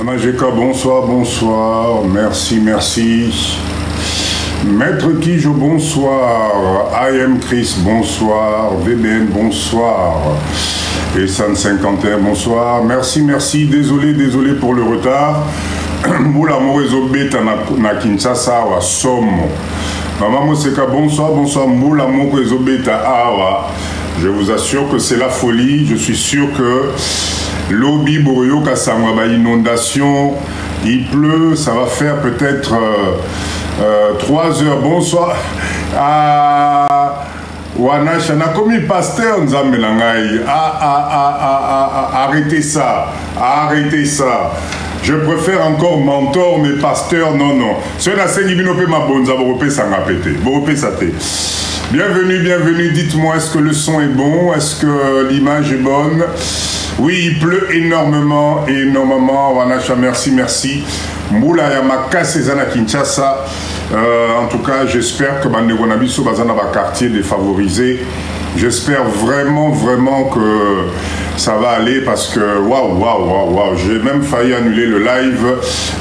Majeka, bonsoir, bonsoir, merci, merci. Maître Kijo, bonsoir. I am Chris, bonsoir. VBN, bonsoir. Et San 51, bonsoir. Merci, merci. Désolé pour le retard. Moula Morezo Beta na Kinshasa, wa Somo. Maman Moseka, bonsoir, bonsoir. Moula Morezo Beta, awa. Je vous assure que c'est la folie. Je suis sûr que Lobby Boroyo Kassamwa, inondation, il pleut, ça va faire peut-être 3 heures. Bonsoir. Wanash, on a commis pasteur Nzambelangaï. Arrêtez ça. Arrêtez ça. Je préfère encore mentor, mais pasteur, non. Ce n'est pas ma bonne, bienvenue. Dites-moi, est-ce que le son est bon? Est-ce que l'image est bonne? Oui, il pleut énormément. Wanacha, merci. Moula Yamaka, Cézanne à Kinshasa. En tout cas, j'espère que Bandegonabiso Bazana va quartier défavorisé. J'espère vraiment que ça va aller parce que waouh. J'ai même failli annuler le live,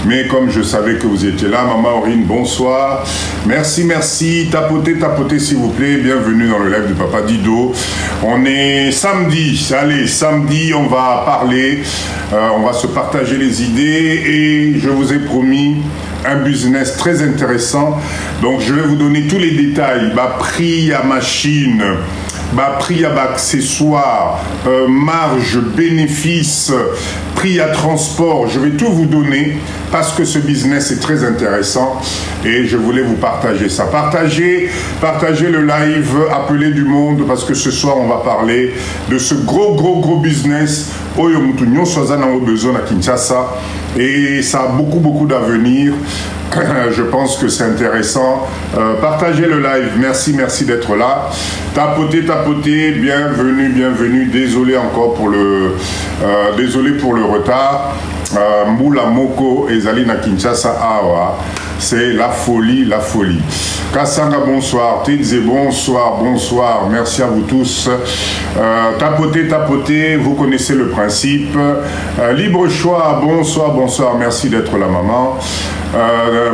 mais comme je savais que vous étiez là, Maman Aurine, bonsoir. Merci. Tapotez s'il vous plaît. Bienvenue dans le live de Papa Dido. On est samedi. Allez, samedi, on va parler, on va se partager les idées et je vous ai promis un business très intéressant. Donc, je vais vous donner tous les détails. Prix à machine. Prix à accessoires, marge, bénéfice, prix à transport, je vais tout vous donner parce que ce business est très intéressant et je voulais vous partager ça. Partagez le live, appelez du monde parce que ce soir on va parler de ce gros business. Oyo Mutunyo Soazana a besoin à Kinshasa et ça a beaucoup d'avenir. Je pense que c'est intéressant. Partagez le live. Merci d'être là. Tapotez. Bienvenue. Désolé encore pour le retard. Moula Moko et Zalina Kinshasa Awa. C'est la folie. Kassanga, bonsoir. Tidze, bonsoir. Merci à vous tous. Tapotez. Vous connaissez le principe. Libre choix, bonsoir. Merci d'être là, maman.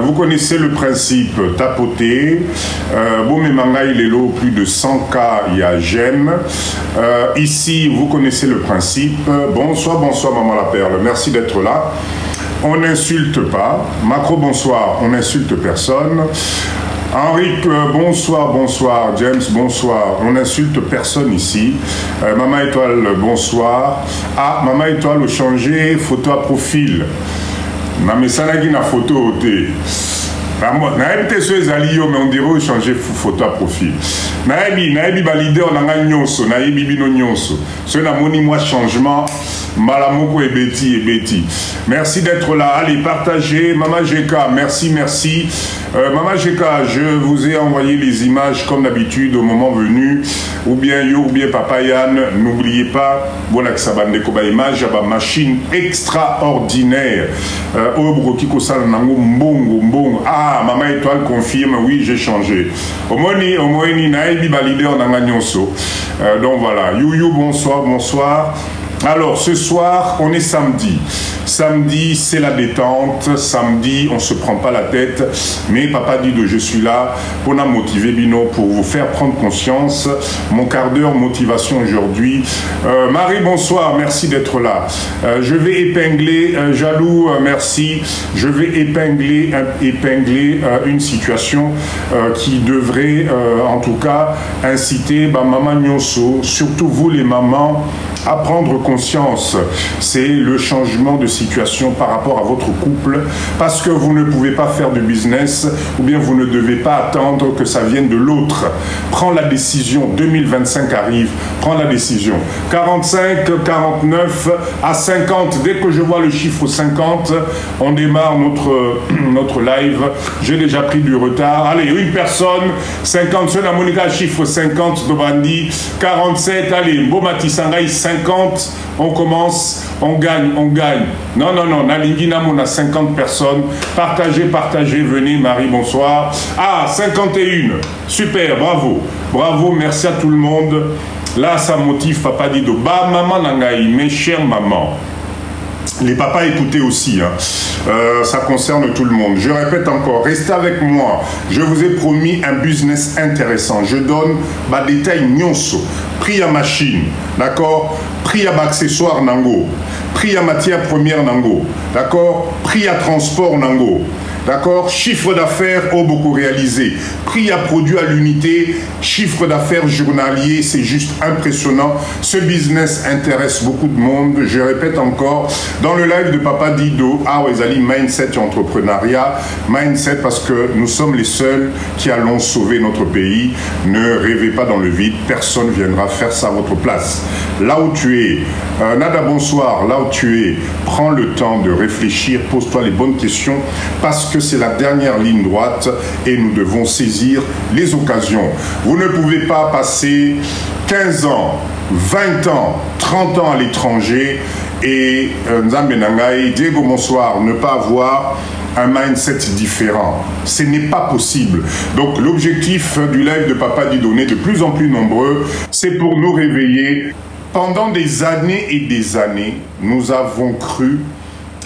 Vous connaissez le principe, tapotez. Bomemanga, il est là, plus de 100K, il y a j'aime. Ici, vous connaissez le principe. Bonsoir, maman la perle. Merci d'être là. On n'insulte pas. Macro, bonsoir. On n'insulte personne. Henrique, bonsoir. James, bonsoir. On n'insulte personne ici. Maman Étoile, bonsoir. Maman Étoile, au changer, photo à profil. Mais ça n'a pas photo. Mais on dirait changer photo à profil. Naïbi leader n'a nyonso, naïbi bino nyonso. Ce n'a moi changement. Malamoko et Betty. Merci d'être là. Allez, partagez. Maman Jeka, merci. Maman Jeka, je vous ai envoyé les images comme d'habitude au moment venu. Ou bien Papa Yann. N'oubliez pas, voilà que ça va découvrir image, machine extraordinaire. Obrokiko sal nango mbongo. Maman Étoile confirme, oui, j'ai changé. Omoni naïbi leader nanga nyonso. Donc voilà. You, bonsoir. Alors, ce soir, on est samedi. Samedi, c'est la détente. Samedi, on ne se prend pas la tête. Mais Papa Dido, je suis là pour la motiver, Bino, pour vous faire prendre conscience. Mon quart d'heure motivation aujourd'hui. Marie, bonsoir. Merci d'être là. Je vais épingler, Jaloux, merci. Je vais épingler une situation qui devrait, en tout cas, inciter Maman Nyonso, surtout vous les mamans, à prendre conscience. C'est le changement de situation par rapport à votre couple, parce que vous ne pouvez pas faire de business, ou bien vous ne devez pas attendre que ça vienne de l'autre. Prends la décision. 2025 arrive, prends la décision. 45, 49 à 50, dès que je vois le chiffre 50, on démarre notre live. J'ai déjà pris du retard. Allez, une personne, 50, c'est la Monica, chiffre 50, Dobandi, 47, allez, Bomatissangaï, 50, on commence, on gagne. Non, Nalingina, on a 50 personnes. Partagez, venez, Marie, bonsoir. 51, super, bravo, merci à tout le monde. Là, ça motive Papa Dido. Maman Nangaï, mes chères mamans, Les papas, écoutez aussi, hein. Ça concerne tout le monde. Je répète encore, restez avec moi. Je vous ai promis un business intéressant. Je donne des détails nyonso. Prix à machine, d'accord? Prix à accessoires nango. Prix à matière première nango, d'accord? Prix à transport nango. D'accord? Chiffre d'affaires au beaucoup réalisé. Prix à produit à l'unité, chiffre d'affaires journalier, c'est juste impressionnant. Ce business intéresse beaucoup de monde. Je répète encore, dans le live de Papa Dido, Awezali Mindset et Entrepreneuriat. Mindset parce que nous sommes les seuls qui allons sauver notre pays. Ne rêvez pas dans le vide, personne ne viendra faire ça à votre place. Là où tu es, Nada, bonsoir, là où tu es, prends le temps de réfléchir, pose-toi les bonnes questions parce que c'est la dernière ligne droite et nous devons saisir les occasions. Vous ne pouvez pas passer 15 ans, 20 ans, 30 ans à l'étranger et Nzambe Nangai, Diego bonsoir, ne pas avoir un mindset différent. Ce n'est pas possible. Donc l'objectif du live de Papa Dido est de plus en plus nombreux, c'est pour nous réveiller. Pendant des années et des années, nous avons cru.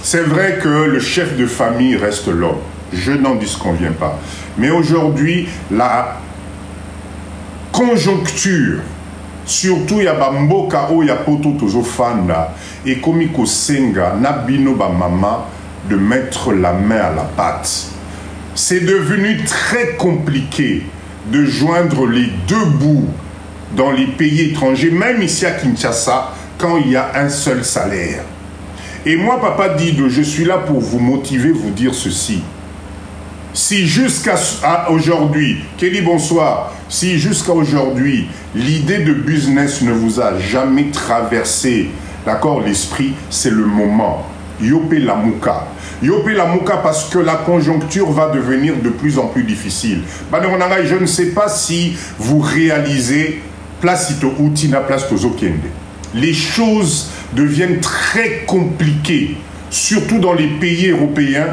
C'est vrai que le chef de famille reste l'homme. Je n'en disconviens pas. Mais aujourd'hui, la conjoncture, surtout il y a mboka o ya poto tozo fanda et komiko senga nabino ba mama de mettre la main à la pâte. C'est devenu très compliqué de joindre les deux bouts dans les pays étrangers, même ici à Kinshasa, quand il y a un seul salaire. Et moi, Papa Dido, je suis là pour vous motiver, vous dire ceci. Si jusqu'à aujourd'hui, Kelly, bonsoir, si jusqu'à aujourd'hui, l'idée de business ne vous a jamais traversé, d'accord, l'esprit, c'est le moment. Yopé la mouka. Yopé la mouka parce que la conjoncture va devenir de plus en plus difficile. Je ne sais pas si vous réalisez, place ito outina, place tozo kende. Les choses deviennent très compliquées, surtout dans les pays européens,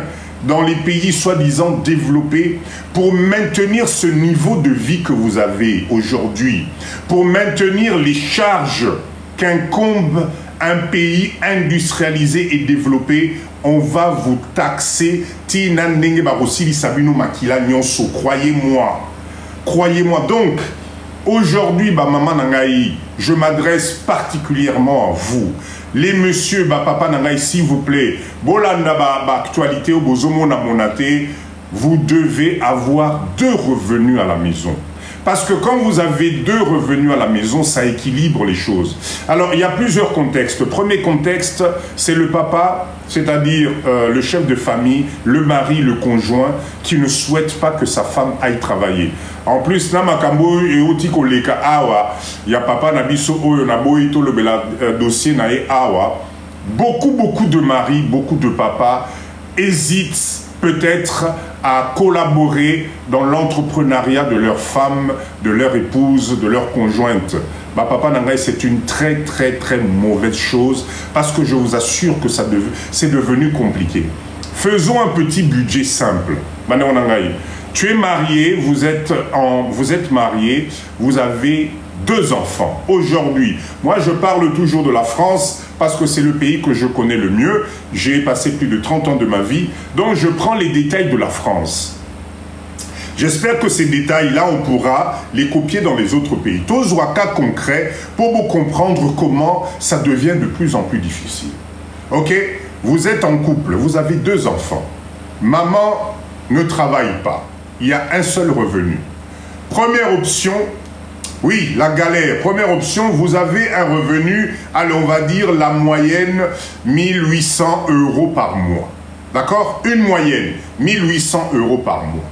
dans les pays soi-disant développés, pour maintenir ce niveau de vie que vous avez aujourd'hui, pour maintenir les charges qu'incombe un pays industrialisé et développé. On va vous taxer. Croyez-moi. Croyez-moi. Donc, aujourd'hui, maman Nangaï, je m'adresse particulièrement à vous. Les messieurs, papa Nangaï, s'il vous plaît, actualité au bozomo na monate, vous devez avoir 2 revenus à la maison. Parce que quand vous avez 2 revenus à la maison, ça équilibre les choses. Alors, il y a plusieurs contextes. Le premier contexte, c'est le papa, c'est-à-dire le chef de famille, le mari, le conjoint, qui ne souhaite pas que sa femme aille travailler. En plus, il y a papa Nabiso Oyonaboito le dossier nae awa. Beaucoup de maris, beaucoup de papas hésitent peut-être à collaborer dans l'entrepreneuriat de leur femme, de leur épouse, de leur conjointe. Papa Nangaï, c'est une très mauvaise chose parce que je vous assure que c'est devenu compliqué. Faisons un petit budget simple. Nangaï, tu es marié, vous êtes marié, vous avez 2 enfants. Aujourd'hui, moi je parle toujours de la France parce que c'est le pays que je connais le mieux. J'ai passé plus de 30 ans de ma vie, donc je prends les détails de la France. J'espère que ces détails-là, on pourra les copier dans les autres pays. Tous un cas concret pour vous comprendre comment ça devient de plus en plus difficile. Ok? Vous êtes en couple, vous avez 2 enfants. Maman ne travaille pas. Il y a un seul revenu. Première option, oui, la galère. Première option, vous avez un revenu, allez, on va dire la moyenne, 1800 € par mois. D'accord? Une moyenne, 1800 € par mois.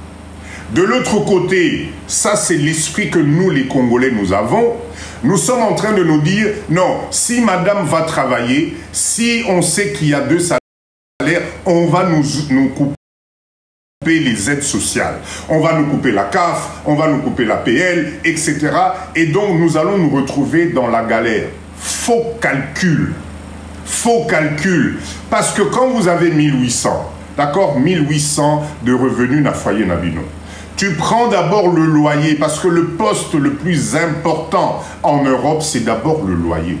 De l'autre côté, ça c'est l'esprit que nous les Congolais nous avons. Nous sommes en train de nous dire, non, si madame va travailler, si on sait qu'il y a 2 salaires, on va nous couper les aides sociales. On va nous couper la CAF, on va nous couper la PL, etc. Et donc nous allons nous retrouver dans la galère. Faux calcul. Faux calcul. Parce que quand vous avez 1800, d'accord, 1800 de revenus na foyer nabino. Tu prends d'abord le loyer, parce que le poste le plus important en Europe, c'est d'abord le loyer.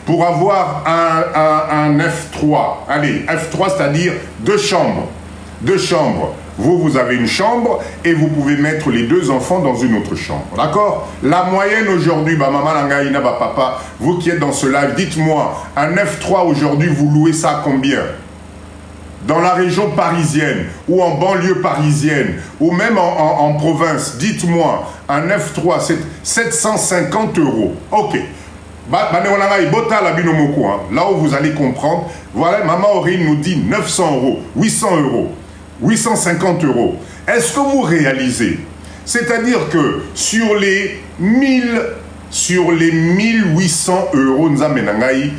Pour avoir un F3, allez, F3, c'est-à-dire 2 chambres. 2 chambres. Vous avez une chambre et vous pouvez mettre les 2 enfants dans une autre chambre. D'accord? La moyenne aujourd'hui, maman, papa, vous qui êtes dans ce live, dites-moi, un F3 aujourd'hui, vous louez ça à combien? Dans la région parisienne, ou en banlieue parisienne, ou même en province, dites-moi, un F3, c'est 750 €. Ok. Là où vous allez comprendre, voilà, Maman Aurine nous dit 900 €, 800 €, 850 €. Est-ce que vous réalisez? C'est-à-dire que sur les 1800 €, nous amenangaï,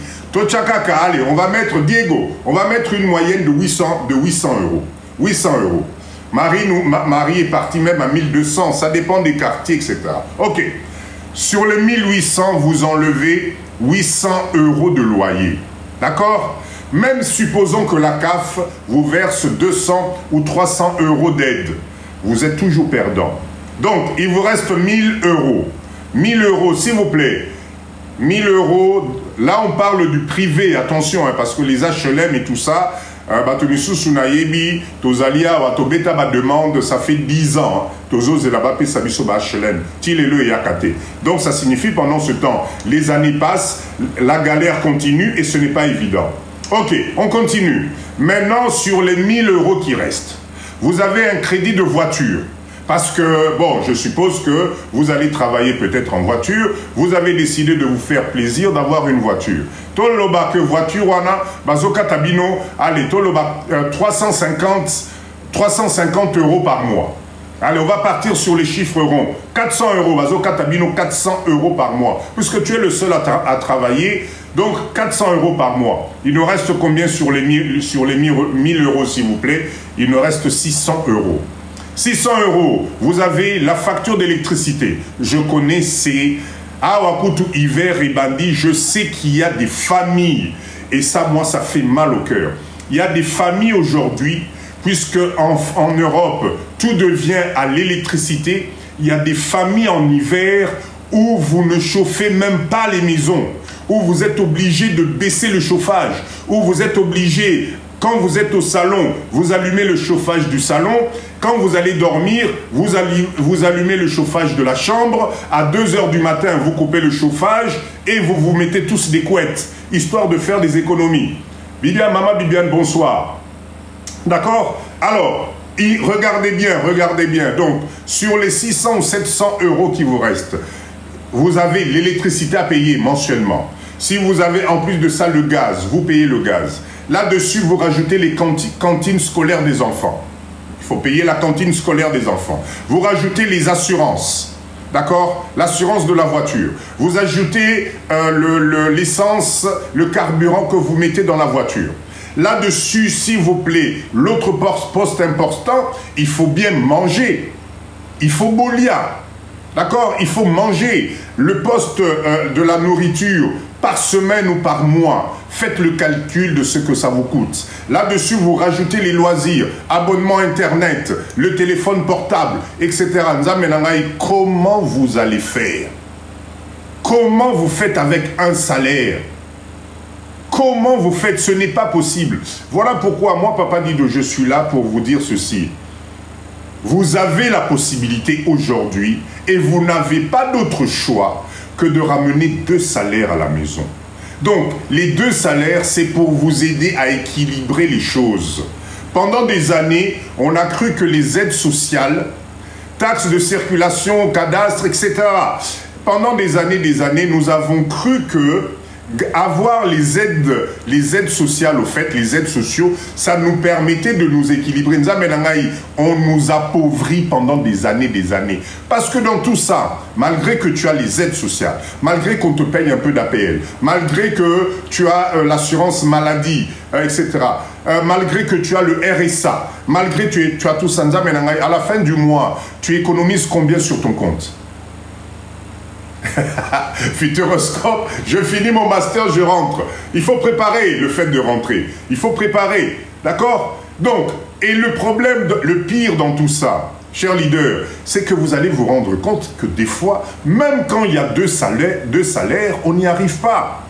allez, on va mettre, Diego, on va mettre une moyenne de 800 €. 800 €. Marie est partie même à 1200, ça dépend des quartiers, etc. Ok. Sur les 1800, vous enlevez 800 € de loyer. D'accord? Même supposons que la CAF vous verse 200 ou 300 € d'aide. Vous êtes toujours perdant. Donc, il vous reste 1000 €. 1000 €, s'il vous plaît. 1000 €, là on parle du privé, attention, hein, parce que les HLM et tout ça, demande, ça fait 10 ans, donc ça signifie pendant ce temps, les années passent, la galère continue et ce n'est pas évident. Ok, on continue. Maintenant, sur les 1000 € qui restent, vous avez un crédit de voiture. Parce que, bon, je suppose que vous allez travailler peut-être en voiture, vous avez décidé de vous faire plaisir d'avoir une voiture. Toloba que voiture, wana, bazoka tabino, allez, toloba 350 € par mois. Allez, on va partir sur les chiffres ronds. 400 €, bazoka tabino, 400 € par mois. Puisque tu es le seul à travailler, donc 400 € par mois. Il nous reste combien sur les 1000 €, s'il vous plaît? Il nous reste 600 €. 600 €, vous avez la facture d'électricité. Je connais ces Awakutu, hiver et bandit. Je sais qu'il y a des familles, et ça, moi, ça fait mal au cœur. Il y a des familles aujourd'hui, puisque en Europe, tout devient à l'électricité. Il y a des familles en hiver où vous ne chauffez même pas les maisons, où vous êtes obligé de baisser le chauffage, où vous êtes obligé... Quand vous êtes au salon, vous allumez le chauffage du salon. Quand vous allez dormir, vous allumez le chauffage de la chambre. À 2 h du matin, vous coupez le chauffage et vous vous mettez tous des couettes, histoire de faire des économies. Bibiane, maman Bibiane, bonsoir. D'accord? Alors, regardez bien. Donc, sur les 600 ou 700 € qui vous restent, vous avez l'électricité à payer mensuellement. Si vous avez en plus de ça le gaz, vous payez le gaz. Là-dessus, vous rajoutez les cantines scolaires des enfants. Il faut payer la cantine scolaire des enfants. Vous rajoutez les assurances. D'accord? L'assurance de la voiture. Vous ajoutez l'essence, le carburant que vous mettez dans la voiture. Là-dessus, s'il vous plaît, l'autre poste important, il faut bien manger. Il faut bolia. D'accord? Il faut manger. Le poste de la nourriture par semaine ou par mois. Faites le calcul de ce que ça vous coûte. Là-dessus, vous rajoutez les loisirs, abonnement Internet, le téléphone portable, etc. Comment vous allez faire? Comment vous faites avec un salaire? Comment vous faites? Ce n'est pas possible. Voilà pourquoi moi, Papa Dido, je suis là pour vous dire ceci. Vous avez la possibilité aujourd'hui et vous n'avez pas d'autre choix que de ramener 2 salaires à la maison. Donc, les 2 salaires, c'est pour vous aider à équilibrer les choses. Pendant des années, on a cru que les aides sociales, taxes de circulation, cadastre, etc. Pendant des années, nous avons cru que avoir les aides sociales, au fait, les aides sociaux, ça nous permettait de nous équilibrer. On nous appauvrit pendant des années. Parce que dans tout ça, malgré que tu as les aides sociales, malgré qu'on te paye un peu d'APL, malgré que tu as l'assurance maladie, etc., malgré que tu as le RSA, malgré que tu as tout ça, à la fin du mois, tu économises combien sur ton compte? Futuroscope, je finis mon master, je rentre. Il faut préparer le fait de rentrer. Il faut préparer, d'accord? Donc, et le problème, le pire dans tout ça, chers leaders, c'est que vous allez vous rendre compte que des fois, même quand il y a deux salaires, on n'y arrive pas.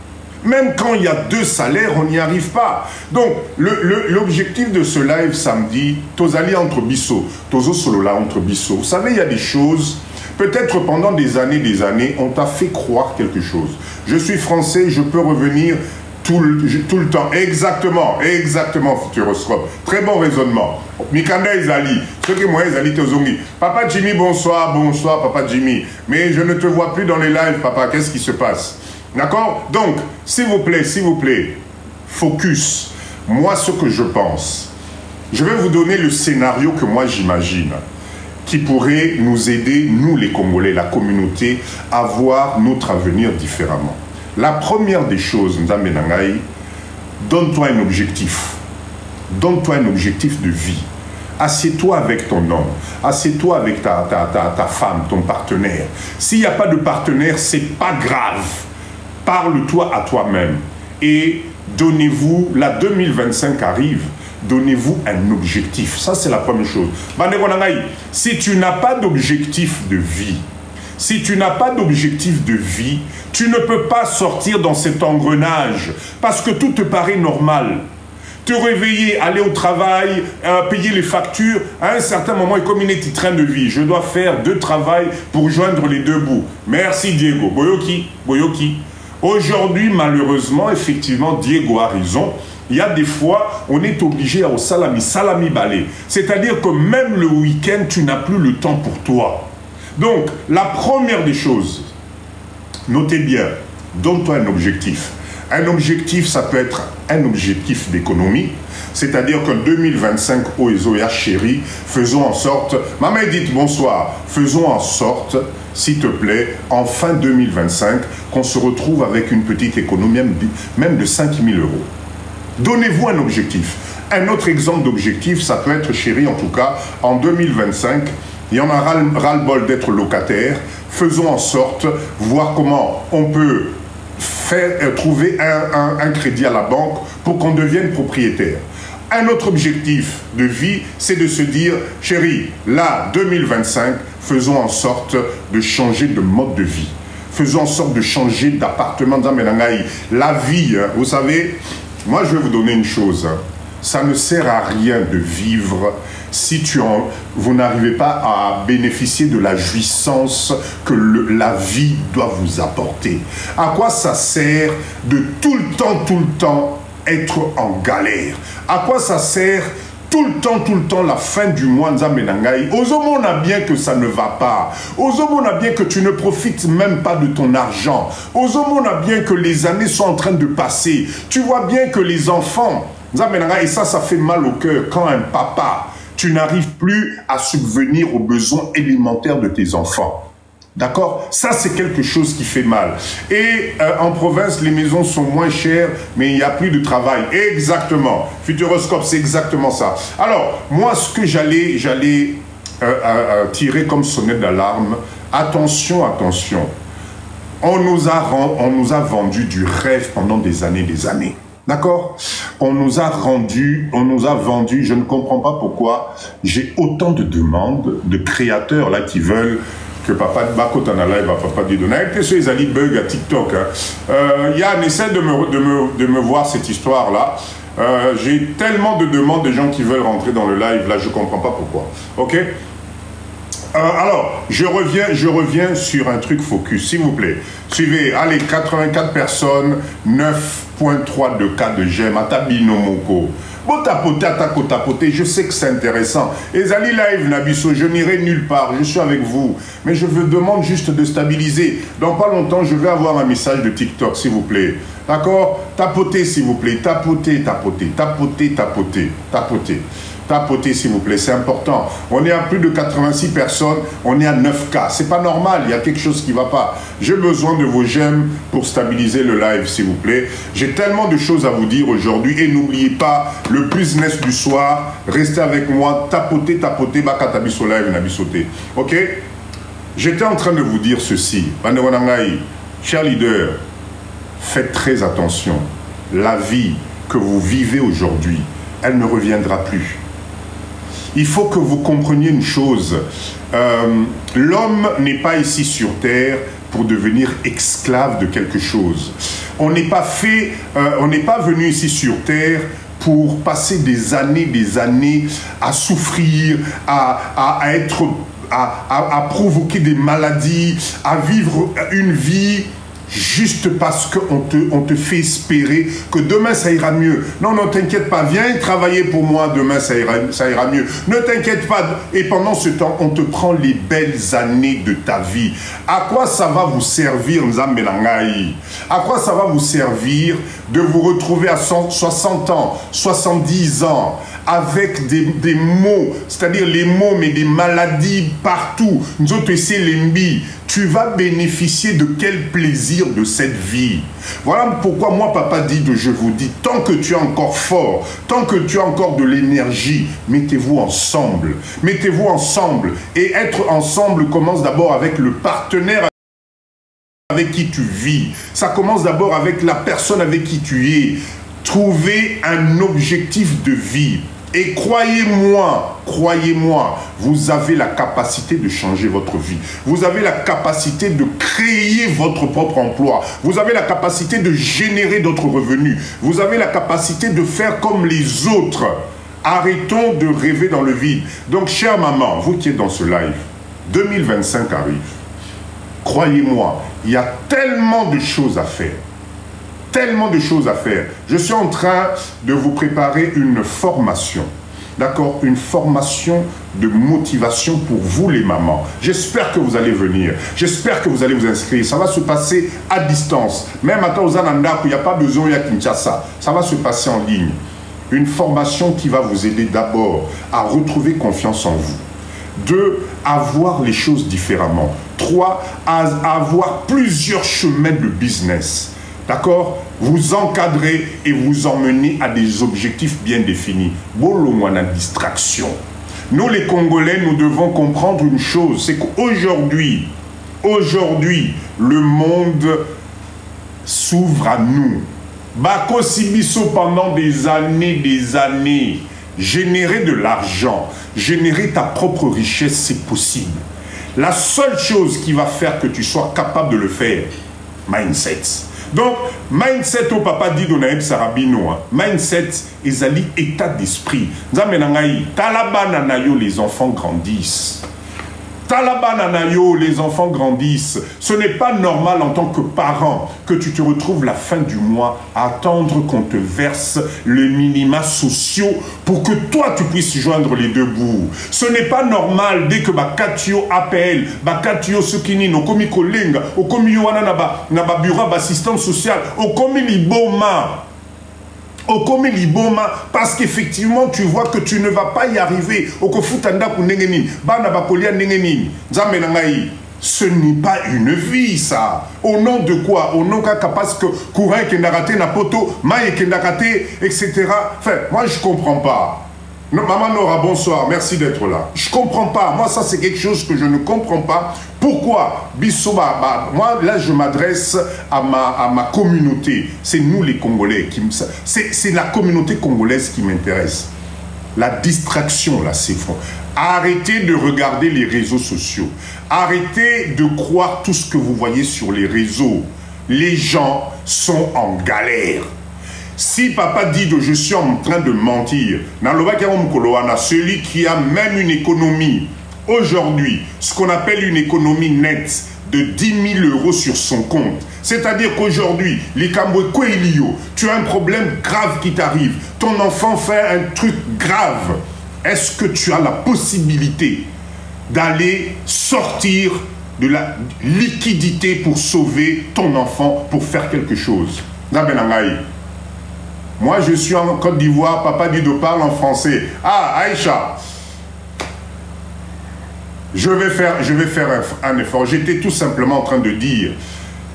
Même quand il y a deux salaires, on n'y arrive pas. Donc, l'objectif de ce live samedi, Tozali entre Bisso, Tozo Solola entre Bisso. Vous savez, il y a des choses, peut-être pendant des années, on t'a fait croire quelque chose. Je suis français, je peux revenir tout le temps. Exactement, Futuroscope. Très bon raisonnement. Mikanda Ezali, ce que moi Ezali Tozongi. Papa Jimmy, bonsoir, Papa Jimmy. Mais je ne te vois plus dans les lives, papa, qu'est-ce qui se passe? D'accord? Donc, s'il vous plaît, focus. Moi, ce que je pense, je vais vous donner le scénario que moi j'imagine, qui pourrait nous aider, nous les Congolais, la communauté, à voir notre avenir différemment. La première des choses, Ndambe Nangai, donne-toi un objectif. Donne-toi un objectif de vie. Assieds-toi avec ton homme. Assieds-toi avec ta femme, ton partenaire. S'il n'y a pas de partenaire, c'est pas grave. Parle-toi à toi-même. Et donnez-vous, la 2025 arrive, donnez-vous un objectif. Ça, c'est la première chose. Si tu n'as pas d'objectif de vie, tu ne peux pas sortir dans cet engrenage parce que tout te paraît normal. Te réveiller, aller au travail, payer les factures, à un certain moment, et comme il est en train de vie, je dois faire 2 travails pour joindre les 2 bouts. Merci Diego. Boyoki. Aujourd'hui, malheureusement, effectivement, Diego a raison. Il y a des fois, on est obligé à au salami balai. C'est-à-dire que même le week-end, tu n'as plus le temps pour toi. Donc, la première des choses, notez bien, donne-toi un objectif. Un objectif, ça peut être un objectif d'économie, c'est-à-dire qu'en 2025, Oezoya chérie, faisons en sorte, maman dit bonsoir, faisons en sorte, s'il te plaît, en fin 2025, qu'on se retrouve avec une petite économie, même de 5 000 €. Donnez-vous un objectif. Un autre exemple d'objectif, ça peut être, chérie, en tout cas, en 2025, il y en a ras-le-bol d'être locataire. Faisons en sorte, voir comment on peut trouver un crédit à la banque pour qu'on devienne propriétaire. Un autre objectif de vie, c'est de se dire, chérie, là, 2025, faisons en sorte de changer de mode de vie. Faisons en sorte de changer d'appartement dans Menangaï. La vie, vous savez, moi je vais vous donner une chose. Ça ne sert à rien de vivre si vous n'arrivez pas à bénéficier de la jouissance que la vie doit vous apporter. À quoi ça sert de tout le temps être en galère? À quoi ça sert tout le temps, la fin du mois, Nzamenangaï? Ozomo, on a bien que ça ne va pas. Ozomo, on a bien que tu ne profites même pas de ton argent. Ozomo, on a bien que les années sont en train de passer. Tu vois bien que les enfants, et ça fait mal au cœur quand un papa, tu n'arrives plus à subvenir aux besoins élémentaires de tes enfants. D'accord? Ça, c'est quelque chose qui fait mal. Et en province, les maisons sont moins chères, mais il n'y a plus de travail. Exactement. Futuroscope, c'est exactement ça. Alors, moi, ce que j'allais tirer comme sonnette d'alarme, attention. On nous a vendu du rêve pendant des années. D'accord? On nous a vendu, je ne comprends pas pourquoi j'ai autant de demandes de créateurs là qui veulent que papa Bakotana live, papa dit donner. Avec les ali bug à TikTok, Yann, essaie de me voir cette histoire là. J'ai tellement de demandes de gens qui veulent rentrer dans le live là, je comprends pas pourquoi. Ok? Alors, je reviens sur un truc focus, s'il vous plaît. Suivez, allez, 84 personnes, 9.3 de cas de j'aime, Atabino Moko. Bon, tapoter, je sais que c'est intéressant. Ezali Live, Nabiso, je n'irai nulle part, je suis avec vous. Mais je vous demande juste de stabiliser. Dans pas longtemps, je vais avoir un message de TikTok, s'il vous plaît. D'accord? Tapotez, s'il vous plaît. Tapotez. Tapotez, s'il vous plaît, c'est important. On est à plus de 86 personnes, on est à 9 cas. C'est pas normal, il y a quelque chose qui ne va pas. J'ai besoin de vos j'aime pour stabiliser le live, s'il vous plaît. J'ai tellement de choses à vous dire aujourd'hui. Et n'oubliez pas, le business du soir, restez avec moi, tapotez, bakatabiso live, nabisoté. Ok? J'étais en train de vous dire ceci. Chers leaders, faites très attention. La vie que vous vivez aujourd'hui, elle ne reviendra plus. il faut que vous compreniez une chose. L'homme n'est pas ici sur terre pour devenir esclave de quelque chose. On n'est pas venu ici sur terre pour passer des années à souffrir, à provoquer des maladies, à vivre une vie juste parce qu'on te fait espérer que demain ça ira mieux. Non, non, t'inquiète pas, viens travailler pour moi, demain ça ira mieux. Ne t'inquiète pas, et pendant ce temps, on te prend les belles années de ta vie. À quoi ça va vous servir, Nzambe Nangai? À quoi ça va vous servir de vous retrouver à 60 ans, 70 ans, avec des maux, c'est-à-dire les maux, mais des maladies partout. Nous autres, c'est l'embi. Tu vas bénéficier de quel plaisir de cette vie? Voilà pourquoi moi, Papa Dido, je vous dis, tant que tu es encore fort, tant que tu as encore de l'énergie, mettez-vous ensemble. Mettez-vous ensemble. Et être ensemble commence d'abord avec le partenaire avec qui tu vis. Ça commence d'abord avec la personne avec qui tu es. Trouvez un objectif de vie. Et croyez-moi, vous avez la capacité de changer votre vie. Vous avez la capacité de créer votre propre emploi. Vous avez la capacité de générer d'autres revenus. Vous avez la capacité de faire comme les autres. Arrêtons de rêver dans le vide. Donc, chère maman, vous qui êtes dans ce live, 2025 arrive. Croyez-moi, il y a tellement de choses à faire. Tellement de choses à faire. Je suis en train de vous préparer une formation. D'accord? Une formation de motivation pour vous les mamans. J'espère que vous allez venir. J'espère que vous allez vous inscrire. Ça va se passer à distance. Même à Taozananda, il n'y a pas besoin à Kinshasa. Ça va se passer en ligne. Une formation qui va vous aider d'abord à retrouver confiance en vous. 2, à voir les choses différemment. 3, à avoir plusieurs chemins de business. D'accord? Vous encadrez et vous emmenez à des objectifs bien définis. Bolomwana distraction. Nous les Congolais, nous devons comprendre une chose, c'est qu'aujourd'hui, le monde s'ouvre à nous. Bako Sibiso pendant des années, générer de l'argent, générer ta propre richesse, c'est possible. La seule chose qui va faire que tu sois capable de le faire, mindset. Donc, mindset au Papa dit Donaïb Sarabino, mindset, ezali état d'esprit. Nzamenangaï, talabana nayo, les enfants grandissent. Talabana nayo, les enfants grandissent. Ce n'est pas normal en tant que parent que tu te retrouves la fin du mois à attendre qu'on te verse le minima sociaux pour que toi tu puisses joindre les deux bouts. Ce n'est pas normal dès que Bakatio APL, Bakatio Sukini, Okomi Kolenga, Okomi Yoana Naba bureau d'assistance sociale, Okomi Liboma. Okomi Liboma, parce qu'effectivement tu vois que tu ne vas pas y arriver. Okofutanda Kunengenin, Bana Bakolia Nengenin, Zamenangaï. Ce n'est pas une vie, ça. Au nom de quoi? Au nom parce que courant Kendakate, Napoto, Maï Kendakate, etc. Enfin, moi je comprends pas. Non, Maman Nora, bonsoir, merci d'être là. Je comprends pas. Moi, ça, c'est quelque chose que je ne comprends pas. Pourquoi? Bissoba, moi, là, je m'adresse à ma communauté. C'est nous, les Congolais. C'est la communauté congolaise qui m'intéresse. La distraction, là, c'est faux. Arrêtez de regarder les réseaux sociaux. Arrêtez de croire tout ce que vous voyez sur les réseaux. Les gens sont en galère. Si Papa dit que je suis en train de mentir, celui qui a même une économie, aujourd'hui, ce qu'on appelle une économie nette de 10 000 € sur son compte, c'est-à-dire qu'aujourd'hui, tu as un problème grave qui t'arrive, ton enfant fait un truc grave, est-ce que tu as la possibilité d'aller sortir de la liquidité pour sauver ton enfant, pour faire quelque chose? Moi, je suis en Côte d'Ivoire, Papa Dido parle en français. Ah, Aïcha, je vais faire un effort. J'étais tout simplement en train de dire,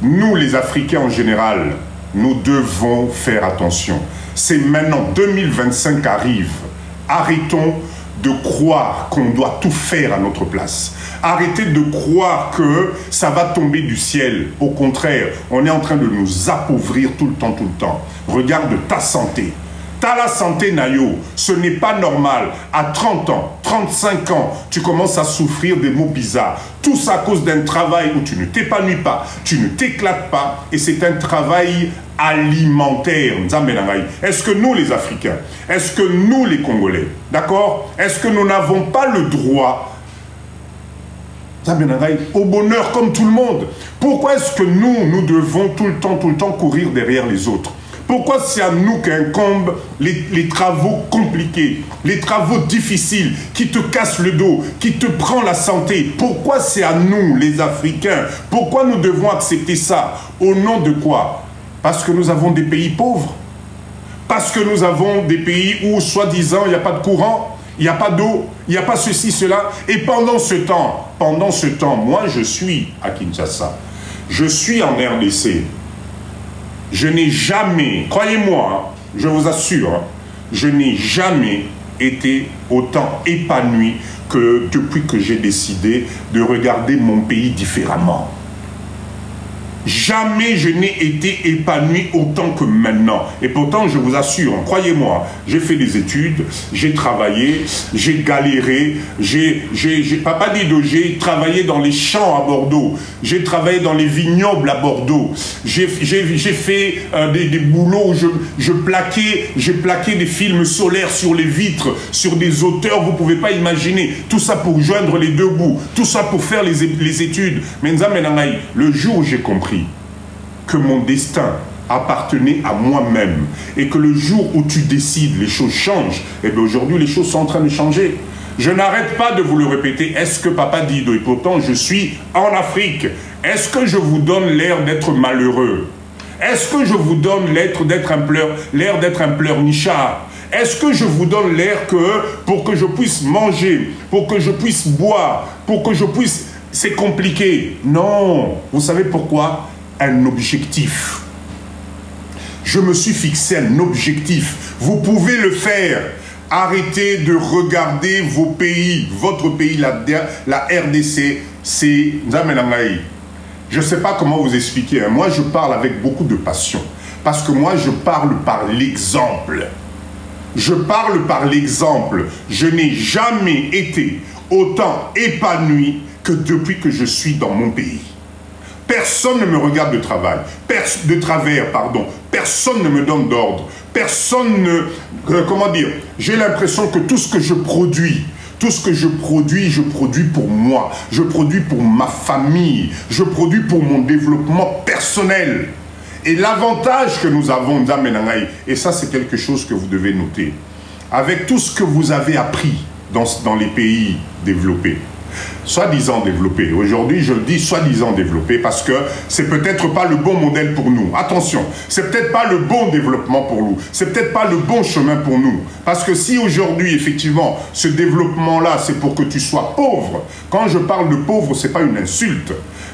nous les Africains en général, nous devons faire attention. C'est maintenant, 2025 arrive. Arrêtons de croire qu'on doit tout faire à notre place. Arrêtez de croire que ça va tomber du ciel. Au contraire, on est en train de nous appauvrir tout le temps. Regarde ta santé. T'as la santé nayo, ce n'est pas normal. À 30 ans, 35 ans, tu commences à souffrir des maux bizarres. Tout ça à cause d'un travail où tu ne t'épanouis pas, tu ne t'éclates pas, et c'est un travail alimentaire. Est-ce que nous les Africains, est-ce que nous les Congolais, d'accord, est-ce que nous n'avons pas le droit au bonheur comme tout le monde? Pourquoi est-ce que nous devons tout le temps courir derrière les autres? Pourquoi c'est à nous qu'incombent les travaux compliqués, les travaux difficiles, qui te cassent le dos, qui te prend la santé? Pourquoi c'est à nous, les Africains? Pourquoi nous devons accepter ça? Au nom de quoi? Parce que nous avons des pays pauvres? Parce que nous avons des pays où, soi-disant, il n'y a pas de courant, il n'y a pas d'eau, il n'y a pas ceci, cela? Et pendant ce temps, moi je suis à Kinshasa, je suis en RDC. Je n'ai jamais, croyez-moi, je vous assure, je n'ai jamais été autant épanoui que depuis que j'ai décidé de regarder mon pays différemment. Jamais je n'ai été épanoui autant que maintenant. Et pourtant, je vous assure, croyez-moi, j'ai fait des études, j'ai travaillé, j'ai galéré, Papa Dido, j'ai travaillé dans les champs à Bordeaux, j'ai travaillé dans les vignobles à Bordeaux, j'ai fait des boulots où j'ai plaqué des films solaires sur les vitres, sur des auteurs, vous ne pouvez pas imaginer. Tout ça pour joindre les deux bouts, tout ça pour faire les études. Mais le jour où j'ai compris que mon destin appartenait à moi-même et que le jour où tu décides, les choses changent, et bien aujourd'hui les choses sont en train de changer. Je n'arrête pas de vous le répéter. Est-ce que Papa Dido, et pourtant je suis en Afrique, est-ce que je vous donne l'air d'être malheureux? Est-ce que je vous donne l'air d'être un pleurnichard? Est-ce que je vous donne l'air que pour que je puisse manger, pour que je puisse boire, pour que je puisse... C'est compliqué. Non. Vous savez pourquoi? Un objectif. Je me suis fixé un objectif. Vous pouvez le faire. Arrêtez de regarder vos pays. Votre pays, la RDC, c'est... Je ne sais pas comment vous expliquer. Moi, je parle avec beaucoup de passion. Parce que moi, je parle par l'exemple. Je parle par l'exemple. Je n'ai jamais été autant épanoui que depuis que je suis dans mon pays. Personne ne me regarde de travers, personne ne me donne d'ordre, personne ne... comment dire? J'ai l'impression que tout ce que je produis, je produis pour moi, je produis pour ma famille, je produis pour mon développement personnel. Et l'avantage que nous avons, et ça c'est quelque chose que vous devez noter, avec tout ce que vous avez appris dans les pays développés, soi-disant développé. Aujourd'hui, je le dis soi-disant développé parce que c'est peut-être pas le bon modèle pour nous. Attention, c'est peut-être pas le bon développement pour nous. C'est peut-être pas le bon chemin pour nous. Parce que si aujourd'hui, effectivement, ce développement-là, c'est pour que tu sois pauvre. Quand je parle de pauvre, c'est pas une insulte.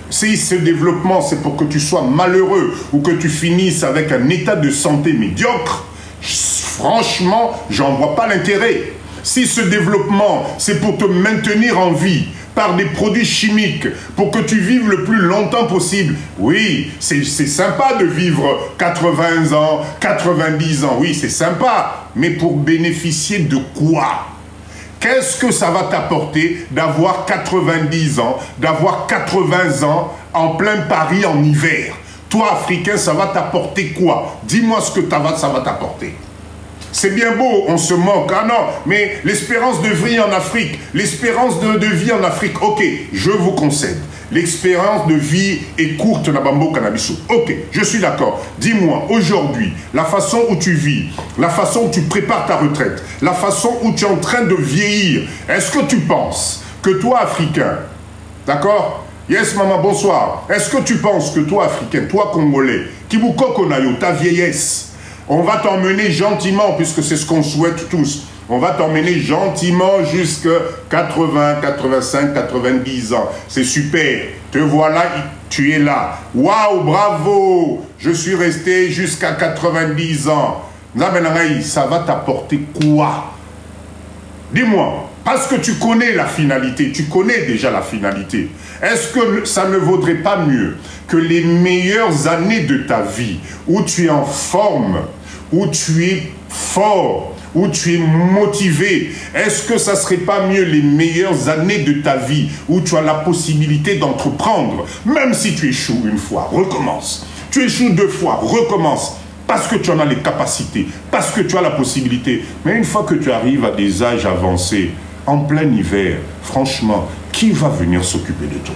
Si ce développement, c'est pour que tu sois malheureux ou que tu finisses avec un état de santé médiocre, franchement, j'en vois pas l'intérêt. Si ce développement, c'est pour te maintenir en vie par des produits chimiques, pour que tu vives le plus longtemps possible, oui, c'est sympa de vivre 80 ans, 90 ans, oui, c'est sympa, mais pour bénéficier de quoi? Qu'est-ce que ça va t'apporter d'avoir 90 ans, d'avoir 80 ans en plein Paris en hiver? Toi, Africain, ça va t'apporter quoi? Dis-moi ce que ça va t'apporter. C'est bien beau, on se moque. Ah non, mais l'espérance de vie en Afrique, l'espérance de vie en Afrique, ok, je vous concède. L'expérience de vie est courte na bambo cannabis. Ok, je suis d'accord. Dis-moi, aujourd'hui, la façon où tu vis, la façon où tu prépares ta retraite, la façon où tu es en train de vieillir, est-ce que tu penses que toi, Africain, d'accord? Yes, maman, bonsoir. Est-ce que tu penses que toi, Africain, toi, Congolais, Kibuko Konayo, ta vieillesse, on va t'emmener gentiment, puisque c'est ce qu'on souhaite tous. On va t'emmener gentiment jusqu'à 80, 85, 90 ans. C'est super. Te voilà, tu es là. Waouh, bravo. Je suis resté jusqu'à 90 ans. Ça va t'apporter quoi? Dis-moi. Parce que tu connais la finalité. Tu connais déjà la finalité. Est-ce que ça ne vaudrait pas mieux que les meilleures années de ta vie, où tu es en forme, où tu es fort, où tu es motivé? Est-ce que ça ne serait pas mieux les meilleures années de ta vie, où tu as la possibilité d'entreprendre? Même si tu échoues une fois, recommence. Tu échoues 2 fois, recommence. Parce que tu en as les capacités, parce que tu as la possibilité. Mais une fois que tu arrives à des âges avancés, en plein hiver, franchement, qui va venir s'occuper de toi?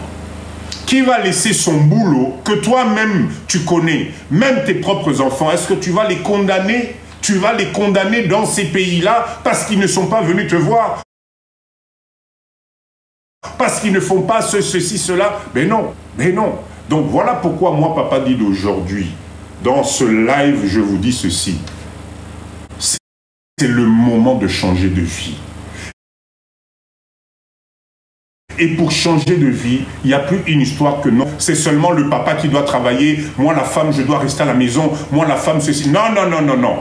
Qui va laisser son boulot que toi-même tu connais, même tes propres enfants? Est-ce que tu vas les condamner? Tu vas les condamner dans ces pays-là parce qu'ils ne sont pas venus te voir? Parce qu'ils ne font pas ceci, cela? Mais non, mais non. Donc voilà pourquoi moi, Papa dit d'aujourd'hui, dans ce live, je vous dis ceci. C'est le moment de changer de vie. Et pour changer de vie, il n'y a plus une histoire que non. C'est seulement le papa qui doit travailler. Moi, la femme, je dois rester à la maison. Moi, la femme, ceci. Non, non, non, non, non.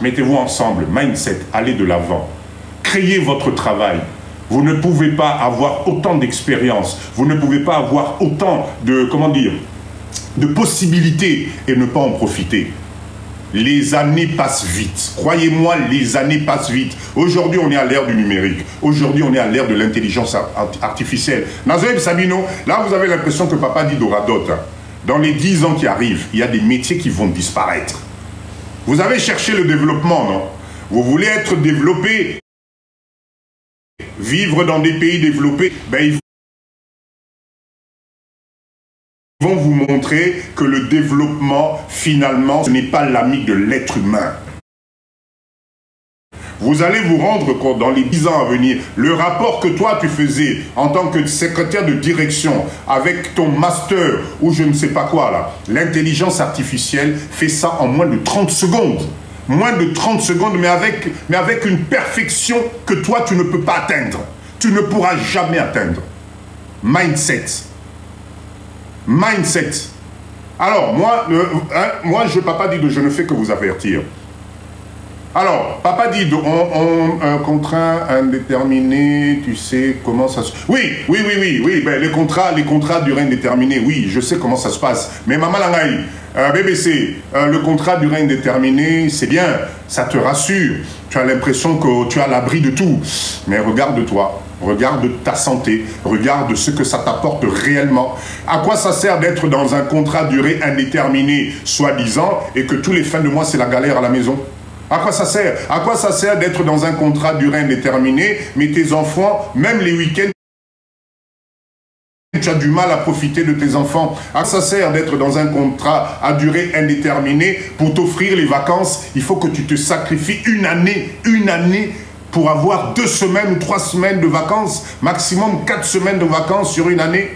Mettez-vous ensemble. Mindset, allez de l'avant. Créez votre travail. Vous ne pouvez pas avoir autant d'expérience. Vous ne pouvez pas avoir autant de, comment dire, de possibilités et ne pas en profiter. Les années passent vite. Croyez-moi, les années passent vite. Aujourd'hui, on est à l'ère du numérique. Aujourd'hui, on est à l'ère de l'intelligence artificielle. Nazoël Sabino, là, vous avez l'impression que papa dit d'Oradot. Dans les 10 ans qui arrivent, il y a des métiers qui vont disparaître. Vous avez cherché le développement, non? Vous voulez être développé, vivre dans des pays développés, ben, ils vont vous montrer que le développement, finalement, ce n'est pas l'ami de l'être humain. Vous allez vous rendre compte dans les 10 ans à venir, le rapport que toi tu faisais en tant que secrétaire de direction avec ton master ou je ne sais pas quoi là, l'intelligence artificielle fait ça en moins de 30 secondes. Moins de 30 secondes, mais avec une perfection que toi tu ne peux pas atteindre. Tu ne pourras jamais atteindre. Mindset. Mindset. Alors, moi, je, papa dit, je ne fais que vous avertir. Alors, papa dit, un contrat indéterminé, tu sais comment ça se... Oui, ben, les contrats durée indéterminée, oui, je sais comment ça se passe. Mais maman Langaï, BBC, le contrat durée indéterminée, c'est bien, ça te rassure. Tu as l'impression que tu as l'abri de tout. Mais regarde-toi. Regarde ta santé, regarde ce que ça t'apporte réellement. À quoi ça sert d'être dans un contrat durée indéterminée, soi-disant, et que tous les fins de mois, c'est la galère à la maison? À quoi ça sert? À quoi ça sert d'être dans un contrat durée indéterminée, mais tes enfants, même les week-ends, tu as du mal à profiter de tes enfants? À quoi ça sert d'être dans un contrat à durée indéterminée pour t'offrir les vacances? Il faut que tu te sacrifies une année, pour avoir 2 semaines ou 3 semaines de vacances, maximum 4 semaines de vacances sur une année.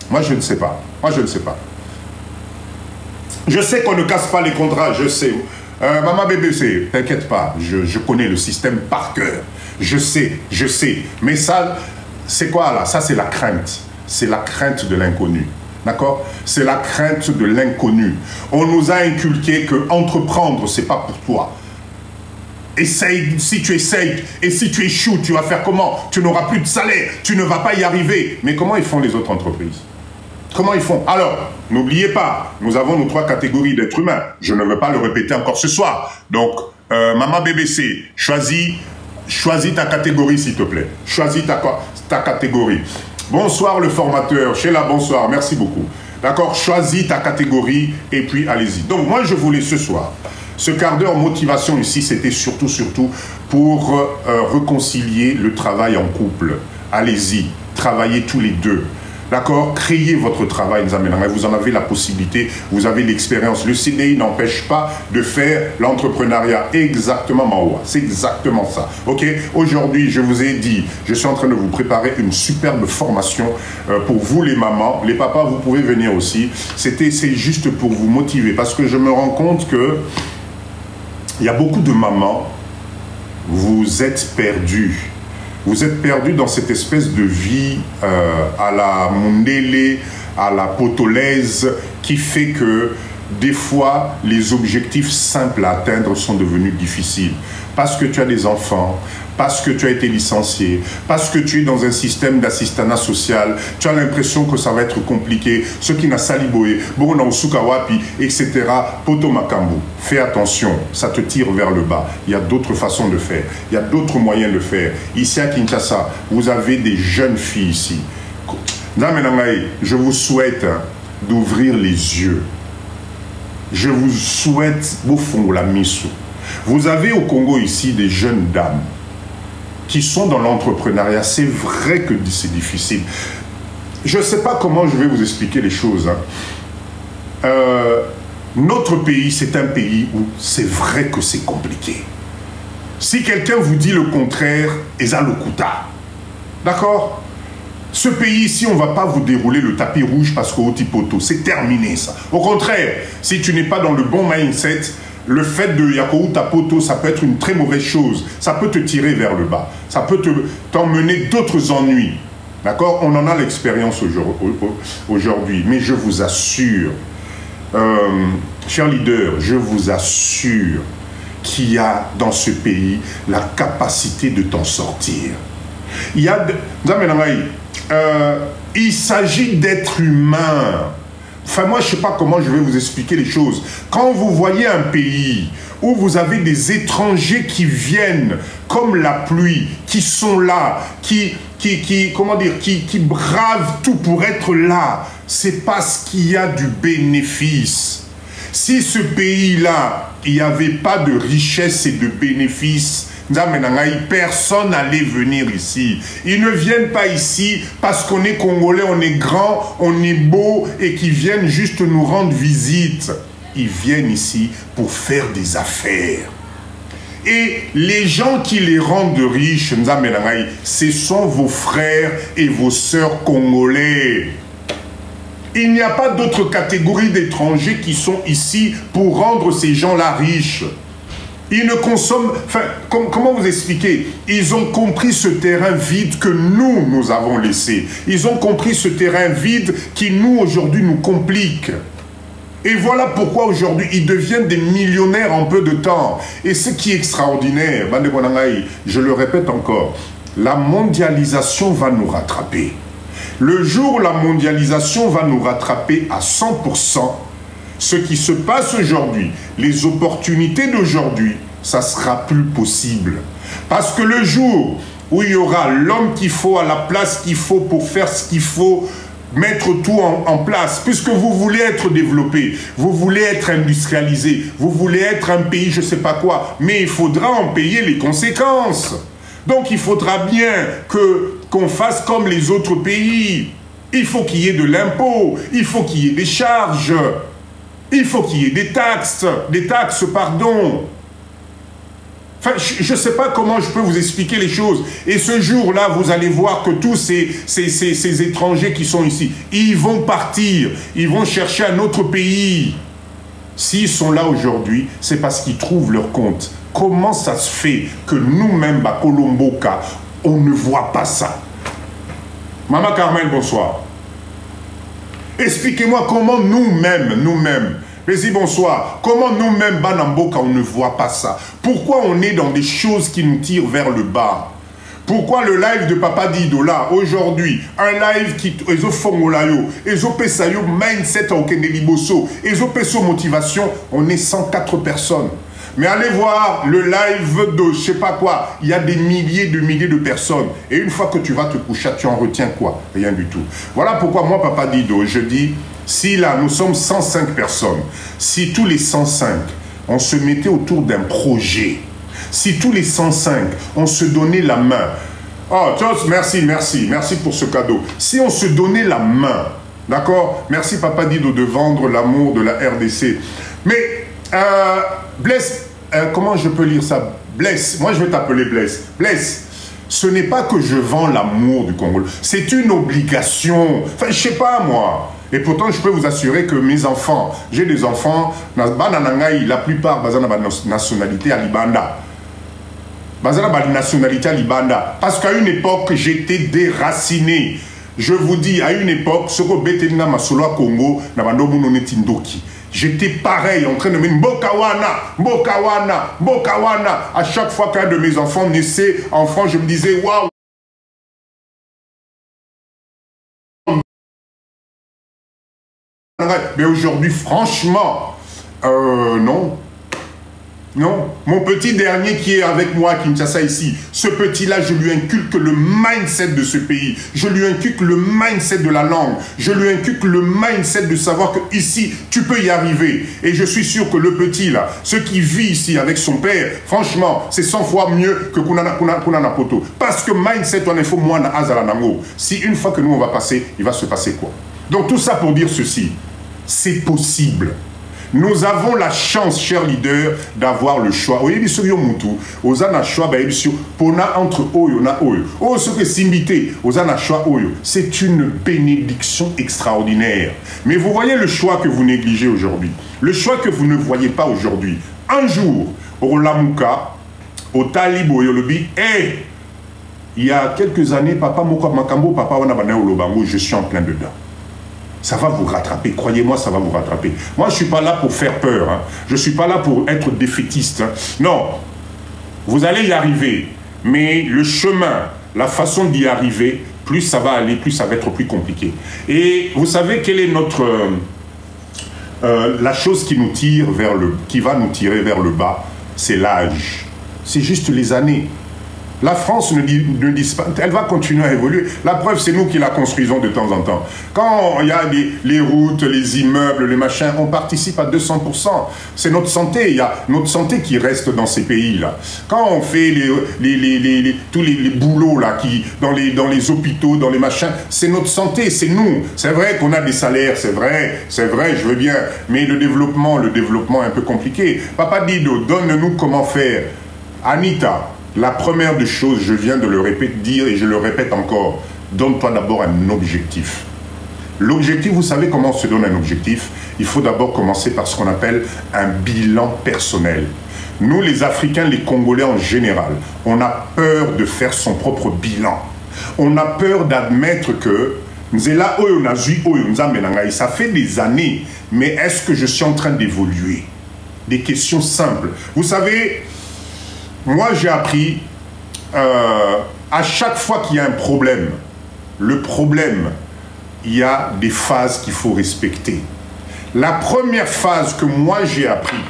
Moi, je ne sais pas. Moi, je ne sais pas. Je sais qu'on ne casse pas les contrats, je sais. Maman BBC, t'inquiète pas, je connais le système par cœur. Je sais. Mais ça, c'est quoi là? Ça, c'est la crainte. C'est la crainte de l'inconnu. D'accord? C'est la crainte de l'inconnu. On nous a inculqué que entreprendre, c'est pas pour toi. Essaye, si tu essayes, et si tu échoues, tu vas faire comment? Tu n'auras plus de salaire, tu ne vas pas y arriver. Mais comment ils font les autres entreprises? Comment ils font? Alors, n'oubliez pas, nous avons nos 3 catégories d'êtres humains. Je ne veux pas le répéter encore ce soir. Donc, maman BBC, choisis ta catégorie, s'il te plaît. Choisis ta catégorie. Bonsoir le formateur. Sheila, bonsoir, merci beaucoup. D'accord? Choisis ta catégorie et puis allez-y. Donc, moi, je voulais ce soir... Ce quart d'heure motivation ici, c'était surtout pour réconcilier le travail en couple. Allez-y, travaillez tous les deux. D'accord? Créez votre travail, vous en avez la possibilité, vous avez l'expérience. Le CDI n'empêche pas de faire l'entrepreneuriat. Exactement, Maoua. C'est exactement ça. Ok? Aujourd'hui, je vous ai dit, je suis en train de vous préparer une superbe formation pour vous les mamans. Les papas, vous pouvez venir aussi. C'est juste pour vous motiver parce que je me rends compte que il y a beaucoup de mamans, vous êtes perdus. Vous êtes perdus dans cette espèce de vie à la mondélé, à la potolaise, qui fait que des fois, les objectifs simples à atteindre sont devenus difficiles. parce que tu as des enfants, parce que tu as été licencié, parce que tu es dans un système d'assistanat social, tu as l'impression que ça va être compliqué, ce qui n'a saliboé, bon dans Sukawapi, etc. Poto Makambu, fais attention, ça te tire vers le bas. Il y a d'autres façons de faire, il y a d'autres moyens de faire. Ici à Kinshasa, vous avez des jeunes filles ici. Je vous souhaite d'ouvrir les yeux. Je vous souhaite, vous avez au Congo ici des jeunes dames qui sont dans l'entrepreneuriat. C'est vrai que c'est difficile. Je ne sais pas comment je vais vous expliquer les choses. Notre pays, c'est un pays où c'est vrai que c'est compliqué. Si quelqu'un vous dit le contraire, Eza Lokuta. D'accord? Ce pays ici, on ne va pas vous dérouler le tapis rouge parce qu'au Tipoto, c'est terminé ça. Au contraire, si tu n'es pas dans le bon mindset, le fait de Yakou Tapoto, ça peut être une très mauvaise chose. Ça peut te tirer vers le bas. Ça peut t'emmener d'autres ennuis. D'accord? On en a l'expérience aujourd'hui. Mais je vous assure, chers leaders, je vous assure qu'il y a dans ce pays la capacité de t'en sortir. Il y a... il s'agit d'être humain. Enfin, moi, je ne sais pas comment je vais vous expliquer les choses. Quand vous voyez un pays où vous avez des étrangers qui viennent comme la pluie, qui sont là, qui bravent tout pour être là, c'est parce qu'il y a du bénéfice. Si ce pays-là, il n'y avait pas de richesse et de bénéfices, personne n'allait venir ici. Ils ne viennent pas ici parce qu'on est Congolais, on est grand, on est beau et qu'ils viennent juste nous rendre visite. Ils viennent ici pour faire des affaires. Et les gens qui les rendent riches, ce sont vos frères et vos sœurs congolais. Il n'y a pas d'autre catégorie d'étrangers qui sont ici pour rendre ces gens-là riches. Ils ne consomment... Enfin, comment vous expliquer? Ils ont compris ce terrain vide que nous avons laissé. Ils ont compris ce terrain vide qui, nous, aujourd'hui, nous complique. Et voilà pourquoi, aujourd'hui, ils deviennent des millionnaires en peu de temps. Et ce qui est extraordinaire, je le répète encore, la mondialisation va nous rattraper. Le jour où la mondialisation va nous rattraper à 100%, ce qui se passe aujourd'hui, les opportunités d'aujourd'hui, ça sera plus possible. Parce que le jour où il y aura l'homme qu'il faut à la place qu'il faut pour faire ce qu'il faut, mettre tout en place, puisque vous voulez être développé, vous voulez être industrialisé, vous voulez être un pays je ne sais pas quoi, mais il faudra en payer les conséquences. Donc il faudra bien qu'on fasse comme les autres pays. Il faut qu'il y ait de l'impôt, il faut qu'il y ait des charges. Il faut qu'il y ait des taxes, pardon. Enfin, je ne sais pas comment je peux vous expliquer les choses. Et ce jour-là, vous allez voir que tous ces étrangers qui sont ici, ils vont partir, ils vont chercher un autre pays. S'ils sont là aujourd'hui, c'est parce qu'ils trouvent leur compte. Comment ça se fait que nous-mêmes, à Colomboka, on ne voit pas ça? Maman Carmen, bonsoir. Expliquez-moi comment nous-mêmes, mais bonsoir, comment nous-mêmes, Banamboka, on ne voit pas ça? Pourquoi on est dans des choses qui nous tirent vers le bas? Pourquoi le live de Papa Dido, là, aujourd'hui, un live qui est fongolayo, pesayo mindset au Keneliboso, peso motivation, on est 104 personnes. Mais allez voir le live de je sais pas quoi, il y a des milliers de personnes. Et une fois que tu vas te coucher, tu en retiens quoi? Rien du tout. Voilà pourquoi moi, Papa Dido, je dis, si là, nous sommes 105 personnes, si tous les 105, on se mettait autour d'un projet, si tous les 105, on se donnait la main, oh, merci pour ce cadeau. Si on se donnait la main, d'accord? Merci Papa Dido de vendre l'amour de la RDC. Mais, Blaise, comment je peux lire ça? Blaise, moi je vais t'appeler Blaise. Blaise, ce n'est pas que je vends l'amour du Congo, c'est une obligation. Enfin, je sais pas moi. Et pourtant, je peux vous assurer que mes enfants, j'ai des enfants, la plupart, nationalité à Libanda. Nationalité à Libanda. Parce qu'à une époque, j'étais déraciné. Je vous dis, à une époque, ce que Betelina Masolo Congo, J'étais pareil, en train de me dire Mbokawana, Mbokawana, Mbokawana. À chaque fois qu'un de mes enfants naissait, enfant, je me disais waouh. Mais aujourd'hui, franchement, non. Non, mon petit dernier qui est avec moi à Kinshasa ici, ce petit-là, je lui inculque le mindset de ce pays. Je lui inculque le mindset de la langue. Je lui inculque le mindset de savoir que ici, tu peux y arriver. Et je suis sûr que le petit là, ce qui vit ici avec son père, franchement, c'est 100 fois mieux que Kunana Poto. Parce que mindset, on est faux, moi, Azalanango. Si une fois que nous, on va passer, il va se passer quoi? Donc tout ça pour dire ceci, c'est possible. Nous avons la chance, chers leaders, d'avoir le choix. Oui, sur Yomutu, aux ana choix, pona entre oyo na oyo. Oh, ce que s'imiter, aux ana choix oyo, c'est une bénédiction extraordinaire. Mais vous voyez le choix que vous négligez aujourd'hui, le choix que vous ne voyez pas aujourd'hui. Un jour, au Lamuka, au Talibo Yolobi, il y a quelques années, papa Moko Makambo, papa Wanabana Olobango, je suis en plein dedans. Ça va vous rattraper, croyez-moi, ça va vous rattraper. Moi, je ne suis pas là pour faire peur, hein. Je ne suis pas là pour être défaitiste. Hein. Non, vous allez y arriver, mais le chemin, la façon d'y arriver, plus ça va aller, plus ça va être plus compliqué. Et vous savez quelle est notre... la chose qui nous tire vers qui va nous tirer vers le bas, c'est l'âge. C'est juste les années. La France ne dit pas, elle va continuer à évoluer. La preuve, c'est nous qui la construisons de temps en temps. Quand il y a les routes, les immeubles, les machins, on participe à 200%. C'est notre santé, il y a notre santé qui reste dans ces pays-là. Quand on fait tous les boulots là, dans les hôpitaux, dans les machins, c'est notre santé, c'est nous. C'est vrai qu'on a des salaires, c'est vrai, je veux bien. Mais le développement est un peu compliqué. Papa Dido, donne-nous comment faire. Anita, la première des choses, je viens de le dire et je le répète encore, donne-toi d'abord un objectif. L'objectif, vous savez comment on se donne un objectif? Il faut d'abord commencer par ce qu'on appelle un bilan personnel. Nous, les Africains, les Congolais en général, on a peur de faire son propre bilan. On a peur d'admettre que ça fait des années, mais est-ce que je suis en train d'évoluer? Des questions simples. Vous savez... Moi, j'ai appris, à chaque fois qu'il y a un problème, il y a des phases qu'il faut respecter. La première phase que moi j'ai appris,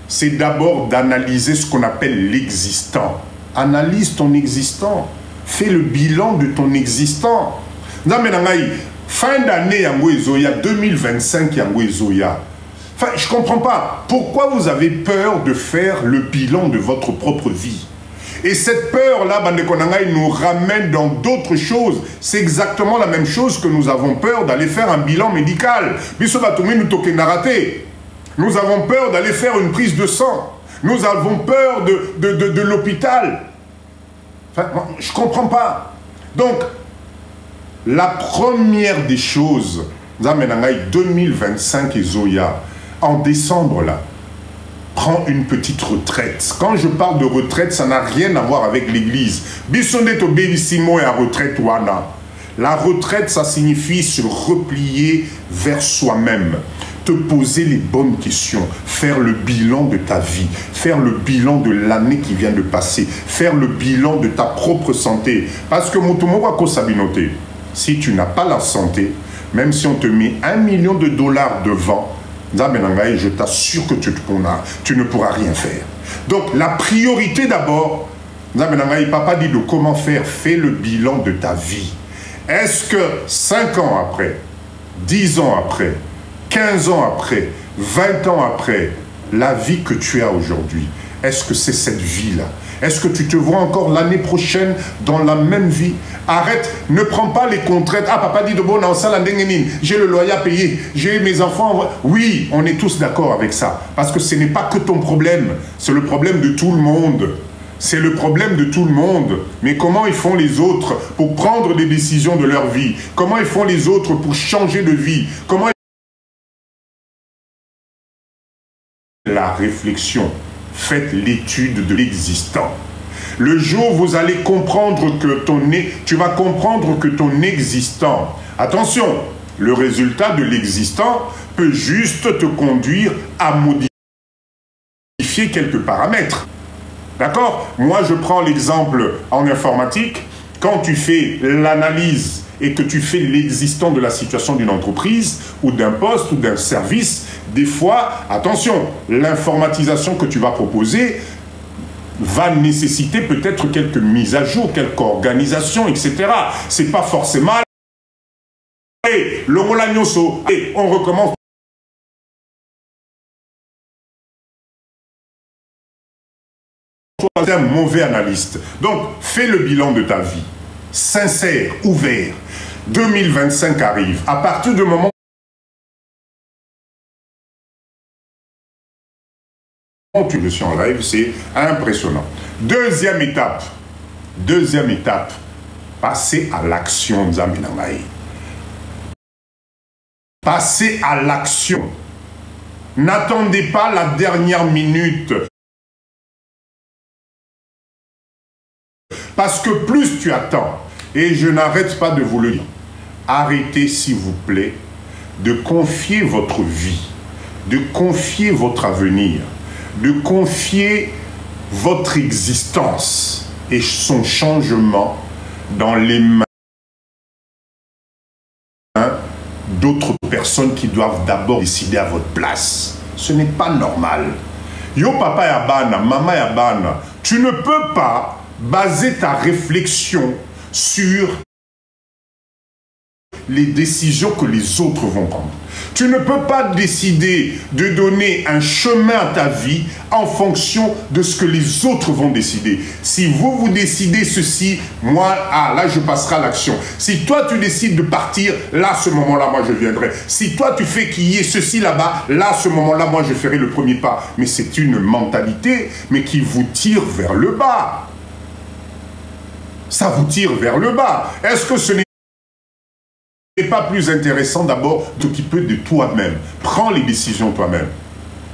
c'est d'abord d'analyser ce qu'on appelle l'existant. Analyse ton existant. Fais le bilan de ton existant. Fin d'année, il y a 2025, Enfin, je ne comprends pas. Pourquoi vous avez peur de faire le bilan de votre propre vie? Et cette peur-là, nous ramène dans d'autres choses. C'est exactement la même chose que nous avons peur d'aller faire un bilan médical. Nous avons peur d'aller faire une prise de sang. Nous avons peur de l'hôpital. Enfin, je ne comprends pas. Donc, la première des choses, 2025 et Zoya, en décembre, là, prends une petite retraite. Quand je parle de retraite, ça n'a rien à voir avec l'église. La retraite, ça signifie se replier vers soi-même, te poser les bonnes questions, faire le bilan de ta vie, faire le bilan de l'année qui vient de passer, faire le bilan de ta propre santé. Parce que si tu n'as pas la santé, même si on te met $1 million devant, je t'assure que tu ne pourras rien faire. Donc la priorité d'abord, papa dit de comment faire, fais le bilan de ta vie. Est-ce que 5 ans après, 10 ans après, 15 ans après, 20 ans après, la vie que tu as aujourd'hui, est-ce que c'est cette vie-là? Est-ce que tu te vois encore l'année prochaine dans la même vie? Arrête, ne prends pas les contraintes. Ah, papa dit de bon, j'ai le loyer à payer, j'ai mes enfants. Oui, on est tous d'accord avec ça. Parce que ce n'est pas que ton problème, c'est le problème de tout le monde. C'est le problème de tout le monde. Mais comment ils font les autres pour prendre des décisions de leur vie? Comment ils font les autres pour changer de vie? Comment la réflexion? Faites l'étude de l'existant. Le jour où vous allez comprendre que tu vas comprendre que ton existant, attention, Le résultat de l'existant peut juste te conduire à modifier quelques paramètres. D'accord? Moi, je prends l'exemple en informatique. Quand tu fais l'analyse et que tu fais l'existant de la situation d'une entreprise ou d'un poste ou d'un service, des fois, attention, l'informatisation que tu vas proposer va nécessiter peut-être quelques mises à jour, quelques organisations, etc. C'est pas forcément... Hey, le Rolagnoso, hey, on recommence. Tu es un mauvais analyste. Donc, fais le bilan de ta vie. Sincère, ouvert. 2025 arrive. À partir du moment où je suis en live, c'est impressionnant. Deuxième étape, passer à l'action, Nzaminangaï. Passez à l'action. N'attendez pas la dernière minute. Parce que plus tu attends, et je n'arrête pas de vous le dire, arrêtez s'il vous plaît de confier votre vie, de confier votre avenir, de confier votre existence et son changement dans les mains d'autres personnes qui doivent d'abord décider à votre place. Ce n'est pas normal. Yo papa yabana, maman yabana, tu ne peux pas baser ta réflexion sur les décisions que les autres vont prendre. Tu ne peux pas décider de donner un chemin à ta vie en fonction de ce que les autres vont décider. Si vous décidez ceci, moi, là, je passerai à l'action. Si toi, tu décides de partir, là, à ce moment-là, moi, je viendrai. Si toi, tu fais qu'il y ait ceci là-bas, là, à ce moment-là, moi, je ferai le premier pas. Mais c'est une mentalité, mais qui vous tire vers le bas. Ça vous tire vers le bas. Est-ce que ce n'est pas plus intéressant d'abord de t'occuper de toi-même? Prends les décisions toi-même.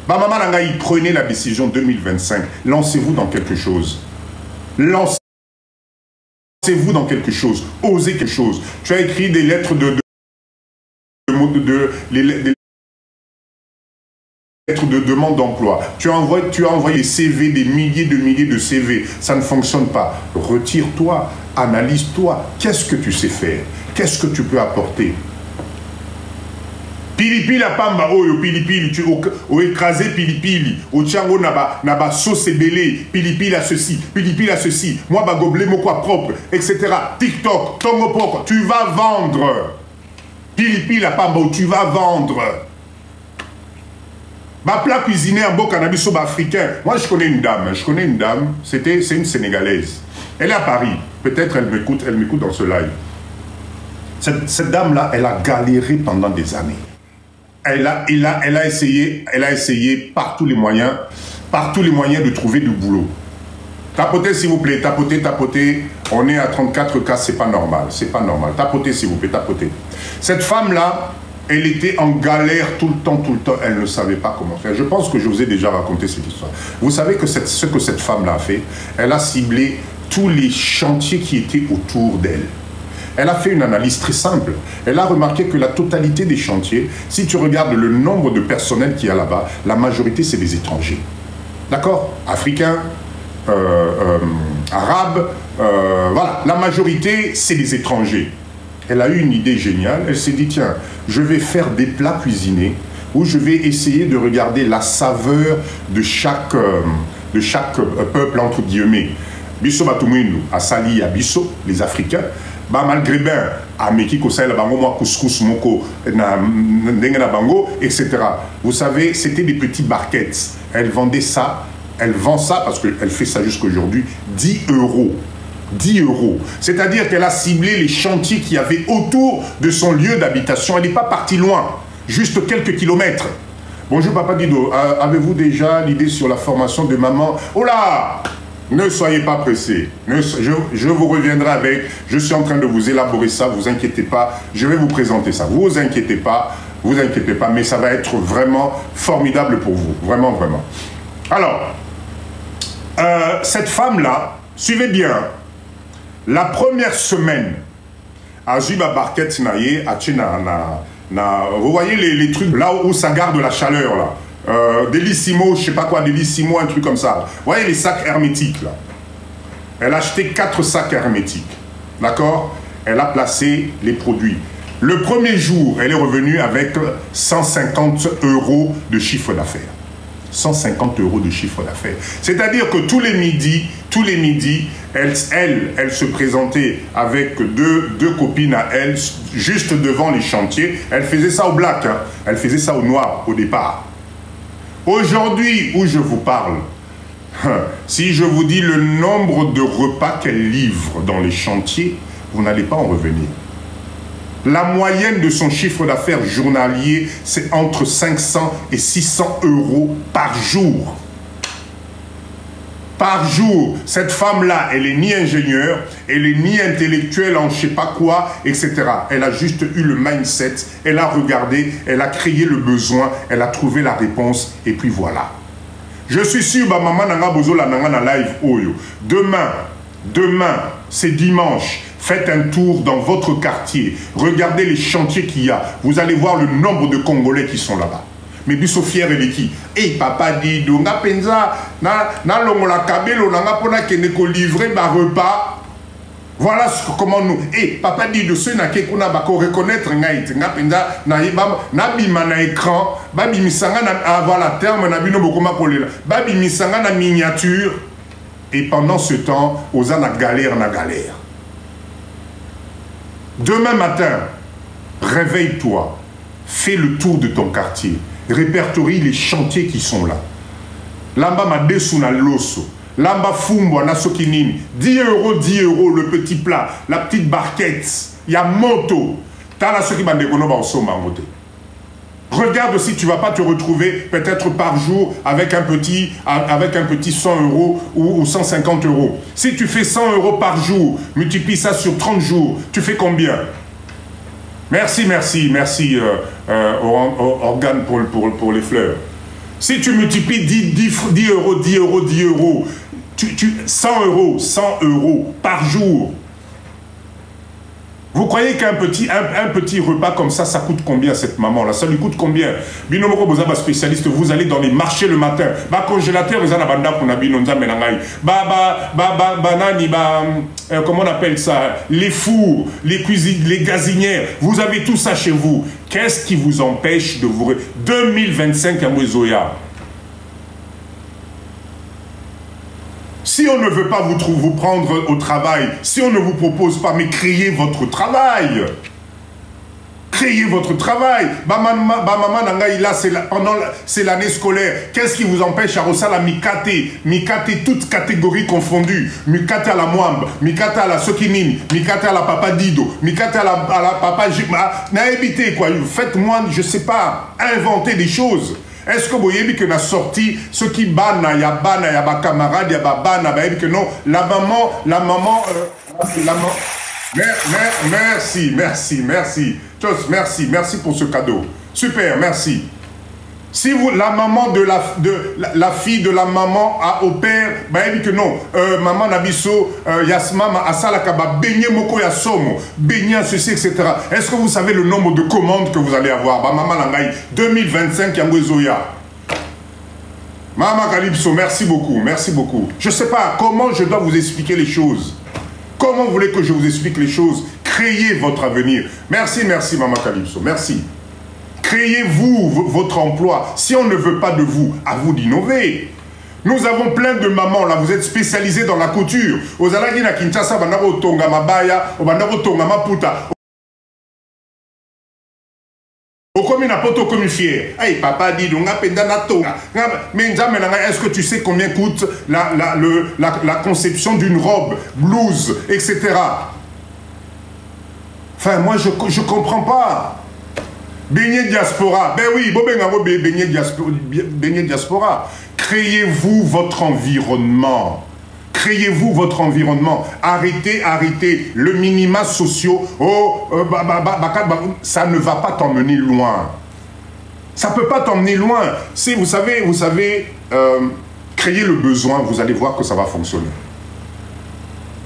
Bah, maman Nangaï, prenez la décision 2025. Lancez-vous dans quelque chose. Lancez-vous dans quelque chose. Osez quelque chose. Tu as écrit des lettres de demande d'emploi. Tu as envoyé des CV, des milliers de CV. Ça ne fonctionne pas. Retire-toi, analyse-toi. Qu'est-ce que tu sais faire? Qu'est-ce que tu peux apporter? Pilipili la pamba oyo pilipili tu o écrasé pilipili o tchango naba sauce belé pilipili à ceci pilipili à ceci moi ba gobelet mo quoi propre etc. TikTok tongo poko tu vas vendre pilipili la pamba tu vas vendre. Ma plat cuisiné en beau cannabis africain. Moi, je connais une dame. C'est une Sénégalaise. Elle est à Paris. Peut-être elle m'écoute dans ce live. Cette dame-là, elle a galéré pendant des années. Elle a essayé par tous les moyens de trouver du boulot. Tapotez, s'il vous plaît. Tapotez. On est à 34 cas, c'est pas normal. C'est pas normal. Tapotez, s'il vous plaît. Tapotez. Cette femme-là, elle était en galère tout le temps, elle ne savait pas comment faire. Je pense que je vous ai déjà raconté cette histoire. Vous savez que ce que cette femme-là a fait, elle a ciblé tous les chantiers qui étaient autour d'elle. Elle a fait une analyse très simple. Elle a remarqué que la totalité des chantiers, si tu regardes le nombre de personnel qu'il y a là-bas, la majorité, c'est des étrangers. D'accord? Africains, arabes, voilà. La majorité, c'est des étrangers. Elle a eu une idée géniale. Elle s'est dit, tiens, je vais faire des plats cuisinés où je vais essayer de regarder la saveur de chaque peuple, entre guillemets. Bisso Batumwindu, à Sali, à Bisso, les Africains, bah, malgré bien, à Mekiko, ça, moi, couscous, moko, na bango, etc. Vous savez, c'était des petits barquettes. Elle vendait ça, elle vend ça, parce qu'elle fait ça jusqu'à aujourd'hui, 10 €. 10 €. C'est-à-dire qu'elle a ciblé les chantiers qu'il y avait autour de son lieu d'habitation. Elle n'est pas partie loin, juste quelques kilomètres. Bonjour Papa Dido, avez-vous déjà l'idée sur la formation de maman? Oh là! Ne soyez pas pressés. Je vous reviendrai avec. Je suis en train de vous élaborer ça, vous inquiétez pas. Je vais vous présenter ça. Vous inquiétez pas, mais ça va être vraiment formidable pour vous. Vraiment, vraiment. Alors, cette femme-là, suivez bien. La première semaine, à Juba Barquette Naye, à Vous voyez les trucs là où ça garde la chaleur, là. Delissimo, je sais pas quoi, Delissimo, un truc comme ça. Vous voyez les sacs hermétiques, là. Elle a acheté 4 sacs hermétiques. D'accord? Elle a placé les produits. Le premier jour, elle est revenue avec 150 € de chiffre d'affaires. 150 € de chiffre d'affaires. C'est-à-dire que tous les midis, elle se présentait avec deux copines à elle, juste devant les chantiers. Elle faisait ça au black, hein. Elle faisait ça au noir au départ. Aujourd'hui, où je vous parle, si je vous dis le nombre de repas qu'elle livre dans les chantiers, vous n'allez pas en revenir. La moyenne de son chiffre d'affaires journalier, c'est entre 500 et 600 € par jour. Par jour. Cette femme-là, elle n'est ni ingénieure, elle n'est ni intellectuelle en je sais pas quoi, etc. Elle a juste eu le mindset, elle a regardé, elle a créé le besoin, elle a trouvé la réponse, et puis voilà. Je suis sûr, bah, maman nanga bozola nanga na live oyo. Demain, c'est dimanche. Faites un tour dans votre quartier. Regardez les chantiers qu'il y a. Vous allez voir le nombre de Congolais qui sont là-bas. Mais biso fier et qui hey papa dit donc penza na longola kabelo nanga pona kene ko livrer ba repas. Voilà comment nous papa dit de ceux na ke kuna ba ko reconnaître ngai nga penza na na bima na écran ba bimisanga na voilà terme na bino bokoma kolela ba bimisanga na miniature et pendant ce temps aux na galère. Demain matin, réveille-toi, fais le tour de ton quartier, répertorie les chantiers qui sont là. Lamba madesu na loso, lamba fumbo na sokinini, 10 €, 10 € le petit plat, la petite barquette, il y a moto. T'as la soki bandekono ba osoma moto. Regarde si tu ne vas pas te retrouver peut-être par jour avec un petit 100 € ou 150 €. Si tu fais 100 € par jour, multiplie ça sur 30 jours, tu fais combien? Merci Organe pour les fleurs. Si tu multiplies 10 €, 100 € par jour. Vous croyez qu'un petit repas comme ça coûte combien cette maman-là? Ça lui coûte combien? Binomoko boza ba spécialiste, vous allez dans les marchés le matin. Ba congélateur, ils en ont banda pour nabi nonza menangai. Comment on appelle ça? Les fours, les cuisines, les gazinières. Vous avez tout ça chez vous. Qu'est-ce qui vous empêche de vous... 2025 à Mouezoya. Si on ne veut pas vous prendre au travail, si on ne vous propose pas, mais créez votre travail. Créez votre travail. Maman Nangaï, là, c'est l'année scolaire. Qu'est-ce qui vous empêche à Rossa la Mikate? Mikate, toutes catégories confondues. Mikate à la Mwamb, Mikate à la Sokinine, Mikate à la Papa Dido, Mikate à la Papa Jima. N'habitez quoi. Faites-moi, je sais pas, inventer des choses. Est-ce que vous voyez que la sortie, ceux qui bana, il y a camarade, il y a bana, que non, la maman, merci pour ce cadeau. Super, merci. Si vous, la maman de la fille de la maman au père, que non, maman Nabiso, Yasmama, Asalakaba, Beigné Moko Yasomo, Beigné ceci, etc. Est-ce que vous savez le nombre de commandes que vous allez avoir? Maman Langaï, 2025 Yangozoya. Maman Calypso, merci beaucoup, merci beaucoup. Je ne sais pas comment je dois vous expliquer les choses. Comment vous voulez que je vous explique les choses? Créez votre avenir. Merci, Maman Calypso, merci. Créez-vous votre emploi. Si on ne veut pas de vous, à vous d'innover. Nous avons plein de mamans, là, vous êtes spécialisés dans la couture. Aux Alagui na Kinshasa, banaro tonga mabaya, banaro tonga maputa. Okomi na poto komi fier. Hey, papa dit, donc, mais est-ce que tu sais combien coûte la conception d'une robe, blouse, etc. Enfin, moi, je ne comprends pas. Beignet diaspora, ben oui, beignet diaspora. Créez-vous votre environnement. Créez-vous votre environnement. Arrêtez le minima sociaux. Ça ne va pas t'emmener loin. Ça ne peut pas t'emmener loin. Si vous savez, créer le besoin, vous allez voir que ça va fonctionner.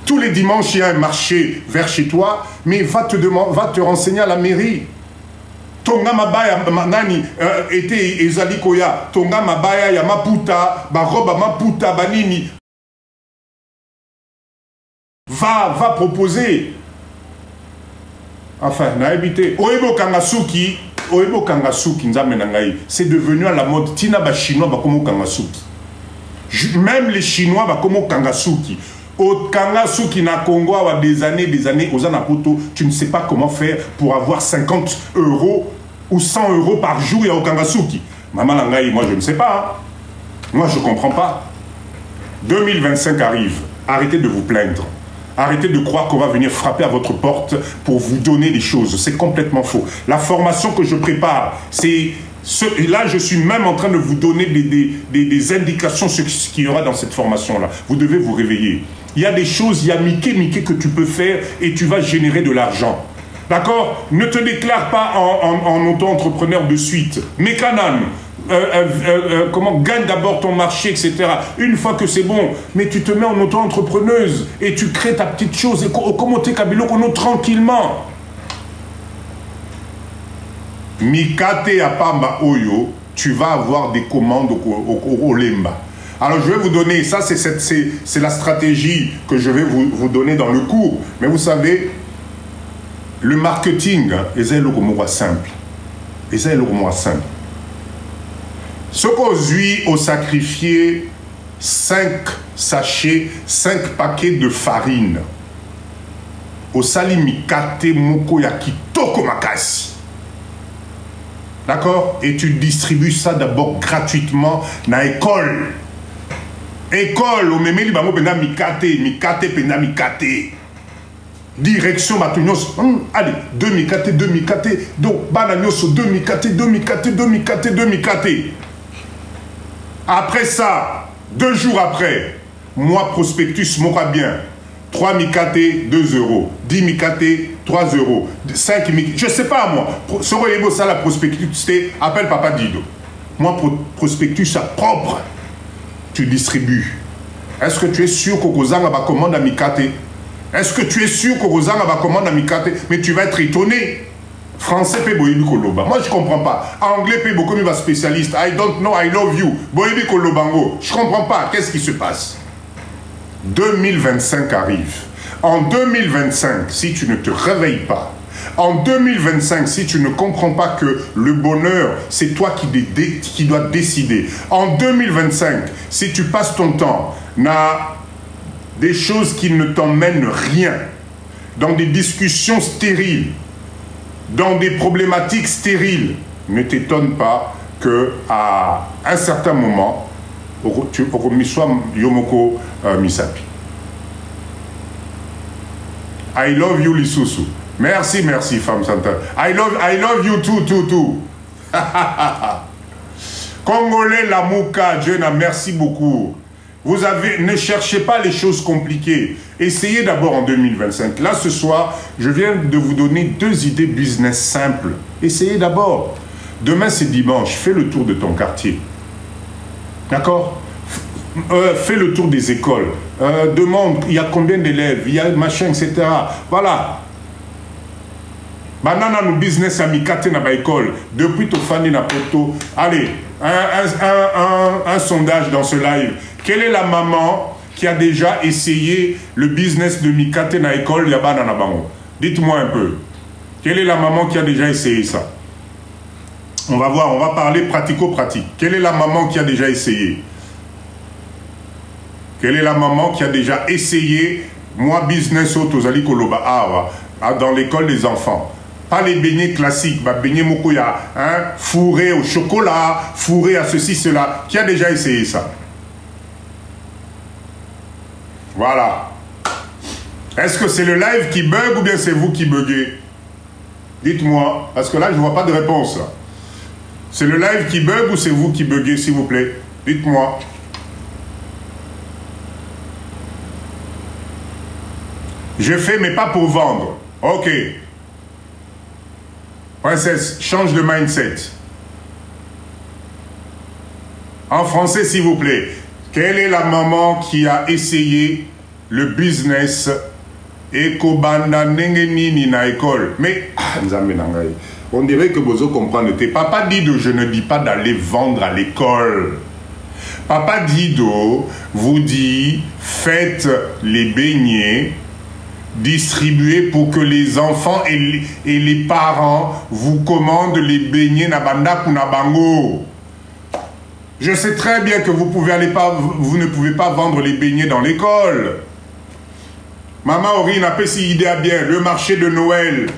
Tous les dimanches, il y a un marché vers chez toi, mais va te renseigner à la mairie. tonga mabaya nani ete ezali koya tonga mabaya ya maputa baroba maputa banini va proposer enfin na habité oyebo kangasuki nzambe na ngai c'est devenu à la mode tina ba chinois ba komo kangasuki même les chinois ba komo kangasuki au kangasuki na Congo à des années aux anapoto tu ne sais pas comment faire pour avoir 50 € ou 100 € par jour au kangasuki maman na ngai moi je ne sais pas hein. Moi je comprends pas 2025 arrive arrêtez de vous plaindre. Arrêtez de croire qu'on va venir frapper à votre porte pour vous donner des choses. C'est complètement faux. La formation que je prépare, c'est... Là, je suis même en train de vous donner des indications sur ce qu'il y aura dans cette formation-là. Vous devez vous réveiller. Il y a des choses, il y a Mickey que tu peux faire et tu vas générer de l'argent. D'accord? Ne te déclare pas en auto-entrepreneur de suite. Mécanan. Comment gagne d'abord ton marché, etc. Une fois que c'est bon, mais tu te mets en auto-entrepreneuse et tu crées ta petite chose et comment t'es kabilo tranquillement. Mikate apamba oyo, tu vas avoir des commandes au lemba. Alors je vais vous donner, ça c'est la stratégie que je vais vous donner dans le cours. Mais vous savez, le marketing, c'est le mot simple. C'est le mot simple. Ce qu'aujourd'hui, on sacrifié 5 sachets, 5 paquets de farine. Au salimikate moko ya kitoko makasi. D'accord? Et tu distribues ça d'abord gratuitement dans l'école. École, au memeli bango pena mikate pena mikate. Direction Matunios, allez, 2 mikate, donc bananios 2 mikate. Après ça, 2 jours après, moi prospectus m'aura bien. 3 mikate, 2 €. 10 mikate, 3 €. 5 mikate, je sais pas moi. Ce que ça la prospectus, c'était appelle Papa Dido. Moi, prospectus, ça propre. Tu distribues. Est-ce que tu es sûr qu'Okozanga va commander à mikate? Est-ce que tu es sûr qu'Okozanga va commander à mikate? Mais tu vas être étonné. Français pe boyebi koloba. Moi je comprends pas. Anglais pe beaucoup mieux spécialiste. I don't know, I love you. Boyebi kolobango. Je comprends pas. Qu'est-ce qui se passe? 2025 arrive. En 2025, si tu ne te réveilles pas, en 2025, si tu ne comprends pas que le bonheur, c'est toi qui dois décider. En 2025, si tu passes ton temps à des choses qui ne t'emmènent rien, dans des discussions stériles, dans des problématiques stériles, ne t'étonne pas qu'à un certain moment, tu sois Yomoko Misapi. I love you, Lisusu. Merci, femme Santa. I love you too. Congolais, la Mouka, Jenna, merci beaucoup. Ne cherchez pas les choses compliquées. Essayez d'abord en 2025. Là, ce soir, je viens de vous donner 2 idées business simples. Essayez d'abord. Demain, c'est dimanche. Fais le tour de ton quartier. D'accord? Fais le tour des écoles. Demande, il y a combien d'élèves? Il y a machin, etc. Voilà. Banana no business amikate na ba école. Depuis to fani na poto. Allez, un sondage dans ce live. Quelle est la maman qui a déjà essayé le business de mikate na école yabana na bango? Dites-moi un peu. Quelle est la maman qui a déjà essayé ça? On va voir, on va parler pratico-pratique. Quelle est la maman qui a déjà essayé? Quelle est la maman qui a déjà essayé moi business autozali koloba dans l'école des enfants? Pas les beignets classiques, bah beignets mokoya, hein, fourré au chocolat, fourré à ceci, cela. Qui a déjà essayé ça? Voilà. Est-ce que c'est le live qui bug ou bien c'est vous qui buguez? Dites-moi, parce que là, je ne vois pas de réponse. C'est le live qui bug ou c'est vous qui buguez, s'il vous plaît? Dites-moi. Je fais, mais pas pour vendre. Ok. Princesse, change de mindset. En français, s'il vous plaît. Quelle est la maman qui a essayé le business Ekobanda Nengenini na école? Mais, On dirait que vous comprenez. Papa Dido, je ne dis pas d'aller vendre à l'école. Papa Dido vous dit, faites les beignets, distribuez pour que les enfants et les parents vous commandent les beignets na banda kuna bango. Je sais très bien que vous ne pouvez pas vendre les beignets dans l'école. Maman Ori n'a pas si idée à bien, le marché de Noël.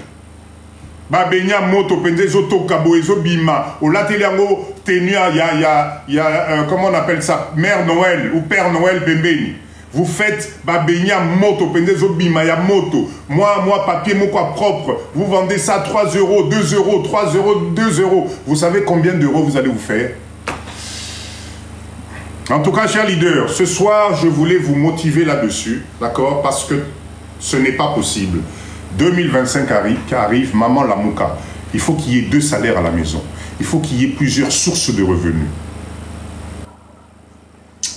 Ba benya moto penze zoto kabo ezo bima au lateliango tenu il y a comment on appelle ça, Mère Noël ou Père Noël bembeni. Vous faites ba benya moto penze zo bima ya moto. Moi papier mon quoi propre. Vous vendez ça 3 €, 2 €, 3 €, 2 €. Vous savez combien d'euros vous allez vous faire? En tout cas, chers leaders, ce soir, je voulais vous motiver là-dessus, d'accord? Parce que ce n'est pas possible. 2025 arrive, maman Lamouka, il faut qu'il y ait 2 salaires à la maison. Il faut qu'il y ait plusieurs sources de revenus.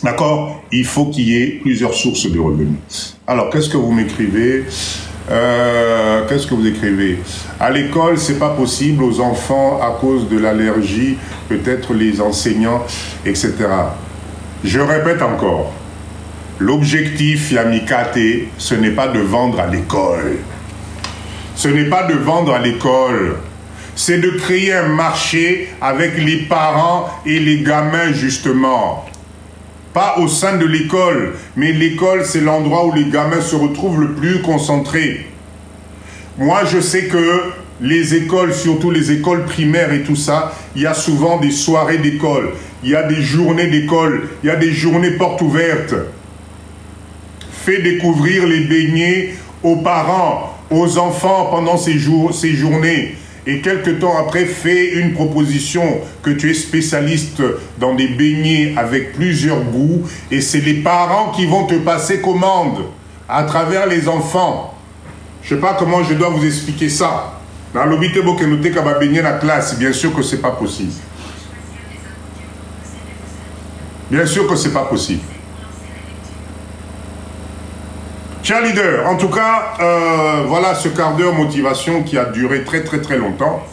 D'accord? Il faut qu'il y ait plusieurs sources de revenus. Alors, qu'est-ce que vous m'écrivez? Qu'est-ce que vous écrivez? À l'école, c'est pas possible aux enfants à cause de l'allergie, peut-être les enseignants, etc. Je répète encore, l'objectif Yamikate, ce n'est pas de vendre à l'école. Ce n'est pas de vendre à l'école. C'est de créer un marché avec les parents et les gamins, justement. Pas au sein de l'école, mais l'école, c'est l'endroit où les gamins se retrouvent le plus concentrés. Moi, je sais que les écoles, surtout les écoles primaires et tout ça, il y a souvent des soirées d'école, il y a des journées d'école, il y a des journées portes ouvertes. Fais découvrir les beignets aux parents, aux enfants pendant ces journées. Et quelques temps après, fais une proposition que tu es spécialiste dans des beignets avec plusieurs goûts. Et c'est les parents qui vont te passer commande à travers les enfants. Je ne sais pas comment je dois vous expliquer ça. Dans l'obité Bokenote Kaba beignet la classe, bien sûr que ce n'est pas possible. Bien sûr que ce n'est pas possible. Chers leaders, en tout cas, voilà ce quart d'heure motivation qui a duré très longtemps.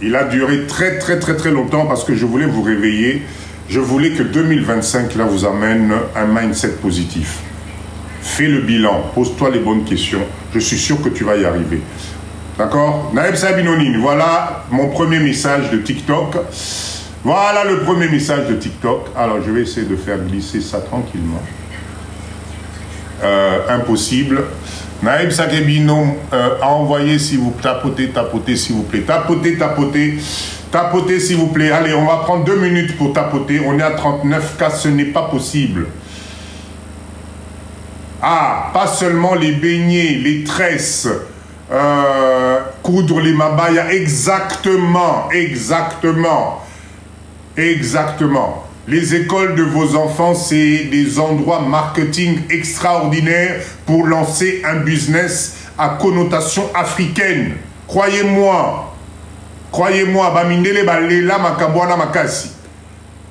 Il a duré très longtemps parce que je voulais vous réveiller. Je voulais que 2025 là, vous amène un mindset positif. Fais le bilan, pose-toi les bonnes questions. Je suis sûr que tu vas y arriver. D'accord? Naeb Sabinonine, voilà mon premier message de TikTok. Voilà le premier message de TikTok. Alors, je vais essayer de faire glisser ça tranquillement. Impossible. Naïb Sakebino a envoyé, si vous tapotez, s'il vous plaît. Tapotez, s'il vous plaît. Allez, on va prendre 2 minutes pour tapoter. On est à 39 cas, ce n'est pas possible. Ah, pas seulement les beignets, les tresses, coudre les mabayas. Exactement. Les écoles de vos enfants, c'est des endroits marketing extraordinaires pour lancer un business à connotation africaine. Croyez-moi. Bamindele balela makabwana makasi.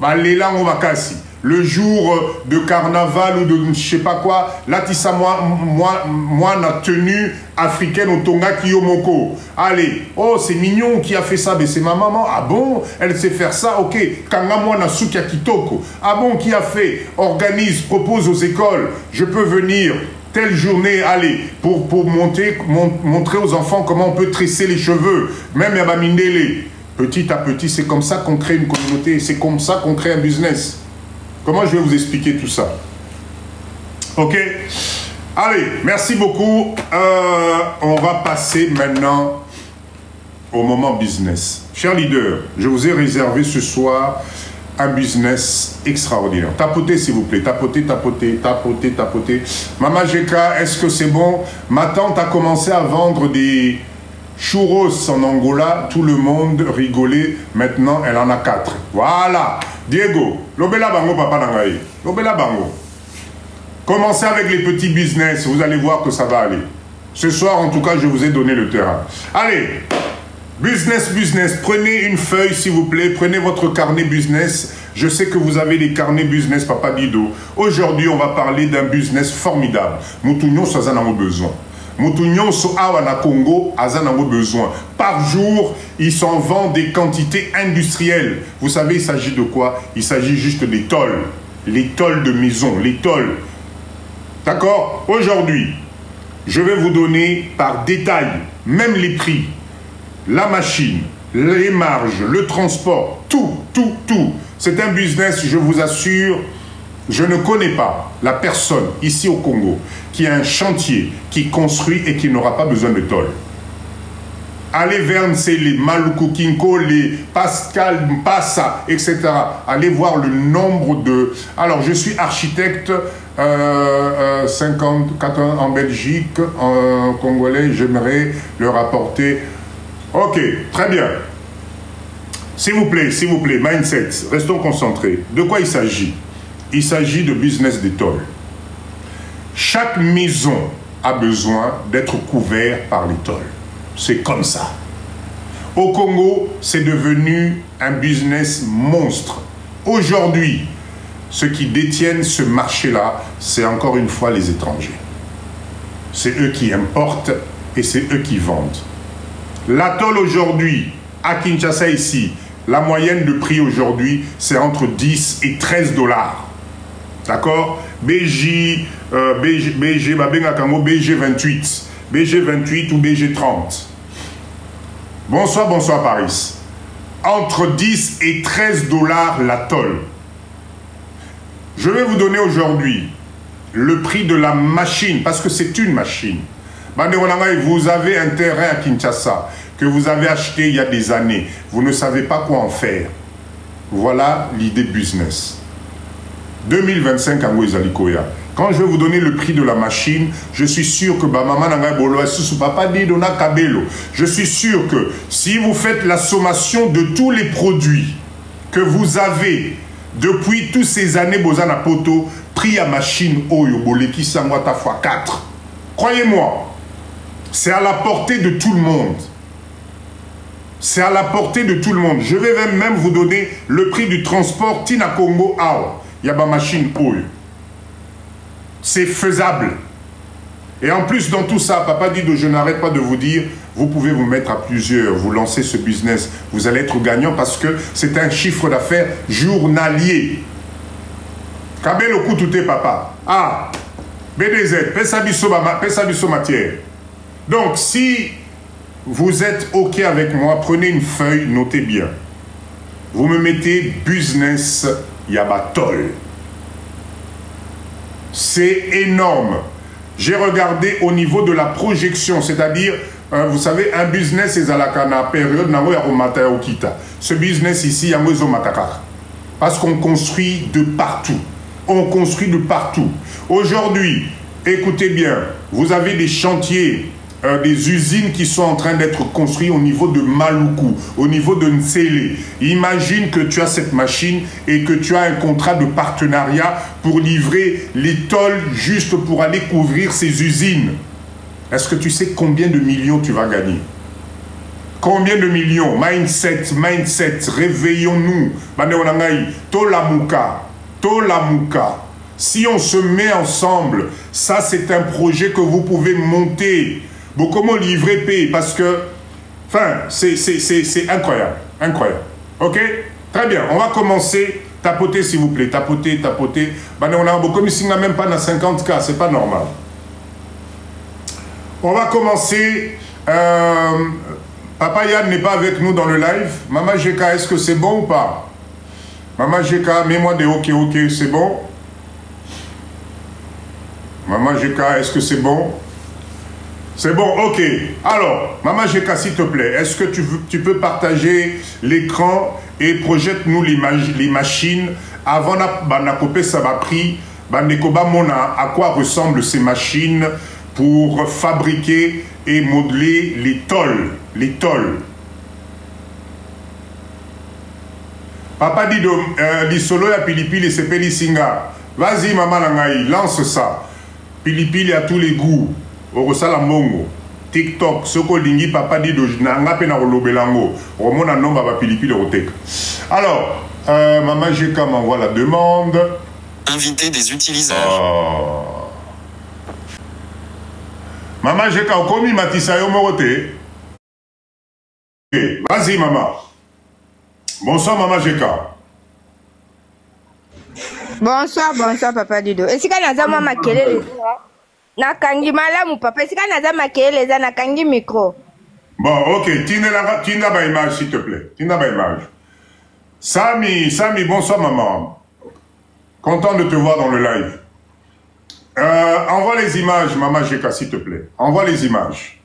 Balela ngo makasi. Le jour de carnaval ou de je sais pas quoi, là tissa moi na tenue africaine au Tonga Kiyomoko. Allez, oh c'est mignon qui a fait ça, mais c'est ma maman. Ah bon, elle sait faire ça, ok. Kanga moi na Sukia Kitoko. Ah bon, qui a fait? Organise, propose aux écoles. Je peux venir telle journée, allez, pour montrer aux enfants comment on peut tresser les cheveux, même Yabamindele. Petit à petit, c'est comme ça qu'on crée une communauté, c'est comme ça qu'on crée un business. Comment je vais vous expliquer tout ça? Ok? Allez, merci beaucoup. On va passer maintenant au moment business. Chers leaders, je vous ai réservé ce soir un business extraordinaire. Tapotez s'il vous plaît, tapotez. Maman Jeka, est-ce que c'est bon? Ma tante a commencé à vendre des churros en Angola, tout le monde rigolait. Maintenant, elle en a 4. Voilà. Diego, l'obela bango papa nangaï. L'obela bango. Commencez avec les petits business, vous allez voir que ça va aller. Ce soir, en tout cas, je vous ai donné le terrain. Allez, business. Prenez une feuille, s'il vous plaît. Prenez votre carnet business. Je sais que vous avez des carnets business, Papa Dido. Aujourd'hui, on va parler d'un business formidable. Nous tous, nous, ça en avons besoin. Moutunion so awa na Congo, azan a besoin. Par jour, ils s'en vendent des quantités industrielles. Vous savez, il s'agit de quoi? Il s'agit juste des tôles. Les tôles de maison, les tôles. D'accord? Aujourd'hui, je vais vous donner par détail, même les prix, la machine, les marges, le transport, tout. C'est un business, je vous assure, je ne connais pas la personne ici au Congo qui a un chantier, qui construit et qui n'aura pas besoin de tôle. Allez vers les Maluku Kinko, les Pascal Mpassa, etc. Allez voir le nombre de... Alors, je suis architecte 54 en Belgique, en congolais, j'aimerais le rapporter. Ok, très bien. S'il vous plaît, mindset, restons concentrés. De quoi il s'agit? Il s'agit de business des tôles. Chaque maison a besoin d'être couverte par les tôles. C'est comme ça. Au Congo, c'est devenu un business monstre. Aujourd'hui, ceux qui détiennent ce marché-là, c'est encore une fois les étrangers. C'est eux qui importent et c'est eux qui vendent. La tôle aujourd'hui, à Kinshasa ici, la moyenne de prix aujourd'hui, c'est entre 10 et 13 $. D'accord? BG 28, BG 28 ou BG 30. Bonsoir Paris. Entre 10 et 13 $ la tôle. Je vais vous donner aujourd'hui le prix de la machine, parce que c'est une machine. Vous avez un terrain à Kinshasa que vous avez acheté il y a des années. Vous ne savez pas quoi en faire. Voilà l'idée business. 2025 à Mouezalikoya. Quand je vais vous donner le prix de la machine, je suis sûr que je suis sûr que si vous faites la sommation de tous les produits que vous avez depuis toutes ces années, Bozana Poto, prix à machine Oyo Boleki Sangwata x4. Croyez-moi, c'est à la portée de tout le monde. C'est à la portée de tout le monde. Je vais même vous donner le prix du transport Tina Congo Awa. Il y a ma machine Oyo. C'est faisable. Et en plus, dans tout ça, Papa Dido, je n'arrête pas de vous dire, vous pouvez vous mettre à plusieurs, vous lancer ce business, vous allez être gagnant parce que c'est un chiffre d'affaires journalier. Kabel au coup tout est papa. Ah, BDZ, pesa biso matière. Donc, si vous êtes OK avec moi, prenez une feuille, notez bien. Vous me mettez business Yabatol. C'est énorme. J'ai regardé au niveau de la projection, c'est-à-dire, vous savez, un business est à la période, ce business ici, parce qu'on construit de partout. On construit de partout. Aujourd'hui, écoutez bien, vous avez des chantiers, des usines qui sont en train d'être construites au niveau de Maluku, au niveau de Nsele. Imagine que tu as cette machine et que tu as un contrat de partenariat pour livrer les tôles juste pour aller couvrir ces usines. Est-ce que tu sais combien de millions tu vas gagner? Combien de millions? Mindset, réveillons-nous. Tolamuka. Si on se met ensemble, ça c'est un projet que vous pouvez monter. Comment livrer payer? Parce que, enfin, c'est incroyable. Ok? Très bien, on va commencer. Tapoter s'il vous plaît, tapoter. On a beaucoup, mais même pas dans 50K, c'est pas normal. On va commencer. Papa Yann n'est pas avec nous dans le live. Maman GK, est-ce que c'est bon ou pas? Maman GK, mets-moi des ok, c'est bon? Maman GK, est-ce que c'est bon? C'est bon, ok. Alors, Maman GK, s'il te plaît, est-ce que tu peux partager l'écran et projette-nous les machines avant de couper ça va prix, à quoi ressemblent ces machines pour fabriquer et modeler les tôles. Papa dit solo ya pilipili c'est Pelisinga. Vas-y maman nangai, lance ça. Pilipili à tous les goûts. Orosala mongo. TikTok, soko lingi papa dit nanga pe na rolobelango. Romona nomba ba pilipili roteka. Alors, maman GK m'envoie la demande. Inviter des utilisateurs. Maman Jeka, okomi matisa yo morote. Vas-y, maman. Bonsoir, maman Jeka. Bonsoir, bonsoir, papa Dido. Est-ce que naza mama kelele na kangi malamu papa? Est-ce que naza makelele za na kangi micro? Bon, ok. Tinda ba image, s'il te plaît. Tinda ba image. Samy, bonsoir, maman. Content de te voir dans le live. Envoie les images, maman Jeka, s'il te plaît. Envoie les images.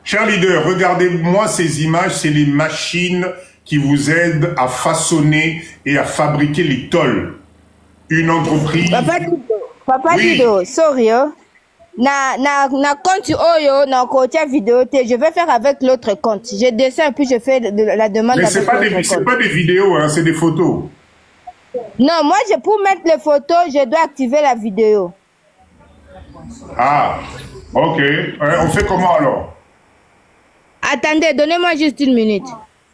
Chers leaders, regardez-moi ces images, c'est les machines qui vous aident à façonner et à fabriquer les tôles. Une entreprise... Papa Dido, sorry, na compte oyo, na côté vidéo, je vais faire avec l'autre compte. Je descends puis je fais la demande. Mais c'est pas des vidéos, hein, c'est des photos. Non, moi, pour mettre les photos, je dois activer la vidéo. Ah, ok. On fait comment alors? Attendez, donnez-moi juste une minute.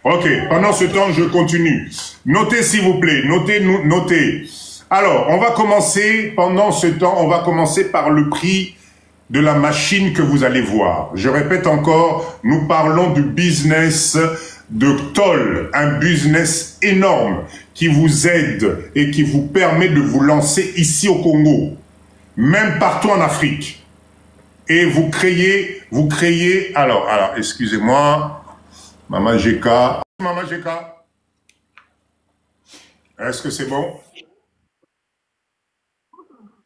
Ok, pendant ce temps, je continue. Notez s'il vous plaît, notez. Alors, on va commencer, pendant ce temps, on va commencer par le prix de la machine que vous allez voir. Je répète encore, nous parlons du business de tôle, un business énorme qui vous aide et qui vous permet de vous lancer ici au Congo, même partout en Afrique. Et vous créez, alors, excusez-moi, Maman Jeka. Maman Jeka. Est-ce que c'est bon?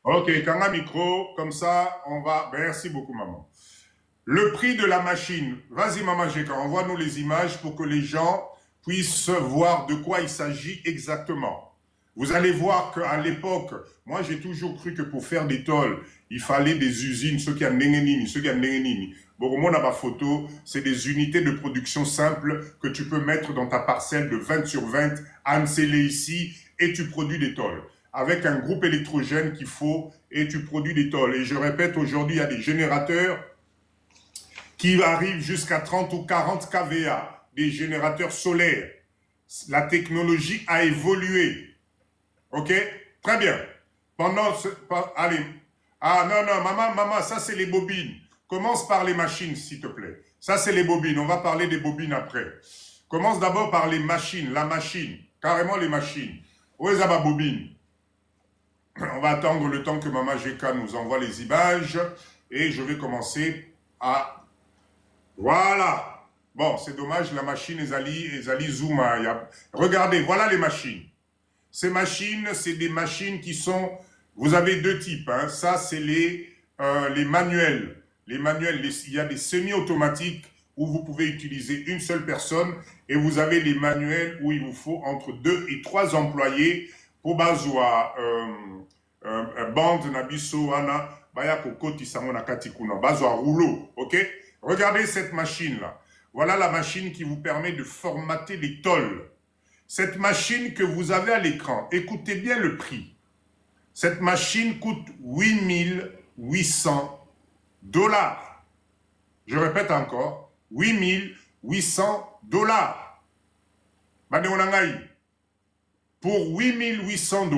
Ok, quand un micro, comme ça, on va... Merci beaucoup, maman. Le prix de la machine. Vas-y, Maman Jeka, envoie-nous les images pour que les gens puissent voir de quoi il s'agit exactement. Vous allez voir qu'à l'époque, moi j'ai toujours cru que pour faire des tôles, il fallait des usines, ceux qui ont Nengenini, ceux qui ont Nengenini. Bon, moi, dans ma photo, c'est des unités de production simples que tu peux mettre dans ta parcelle de 20 sur 20, encelées ici, et tu produis des tôles. Avec un groupe électrogène qu'il faut, et tu produis des tôles. Et je répète, aujourd'hui, il y a des générateurs qui arrivent jusqu'à 30 ou 40 kVA, des générateurs solaires. La technologie a évolué. Ok? Très bien. Allez. Ah non, maman, ça c'est les bobines. Commence par les machines, s'il te plaît. Ça c'est les bobines. On va parler des bobines après. Commence d'abord par les machines. La machine. Carrément les machines. Où est la bobine? On va attendre le temps que Maman Jeka nous envoie les images. Et je vais commencer à... Voilà. Bon, c'est dommage, la machine Ezali Zuma. Regardez, voilà les machines. Ces machines, c'est des machines qui sont... Vous avez deux types. Hein. Ça, c'est les manuels. Les manuels, il y a des semi-automatiques où vous pouvez utiliser une seule personne. Et vous avez les manuels où il vous faut entre 2 et 3 employés pour bazoa bande nabiso ana baya kokoti sango na katikuna bazoa rouleau. Ok? Regardez cette machine-là. Voilà la machine qui vous permet de formater les tôles. Cette machine que vous avez à l'écran, écoutez bien le prix. Cette machine coûte 8800 $. Je répète encore, 8800 $. Pour 8800 $,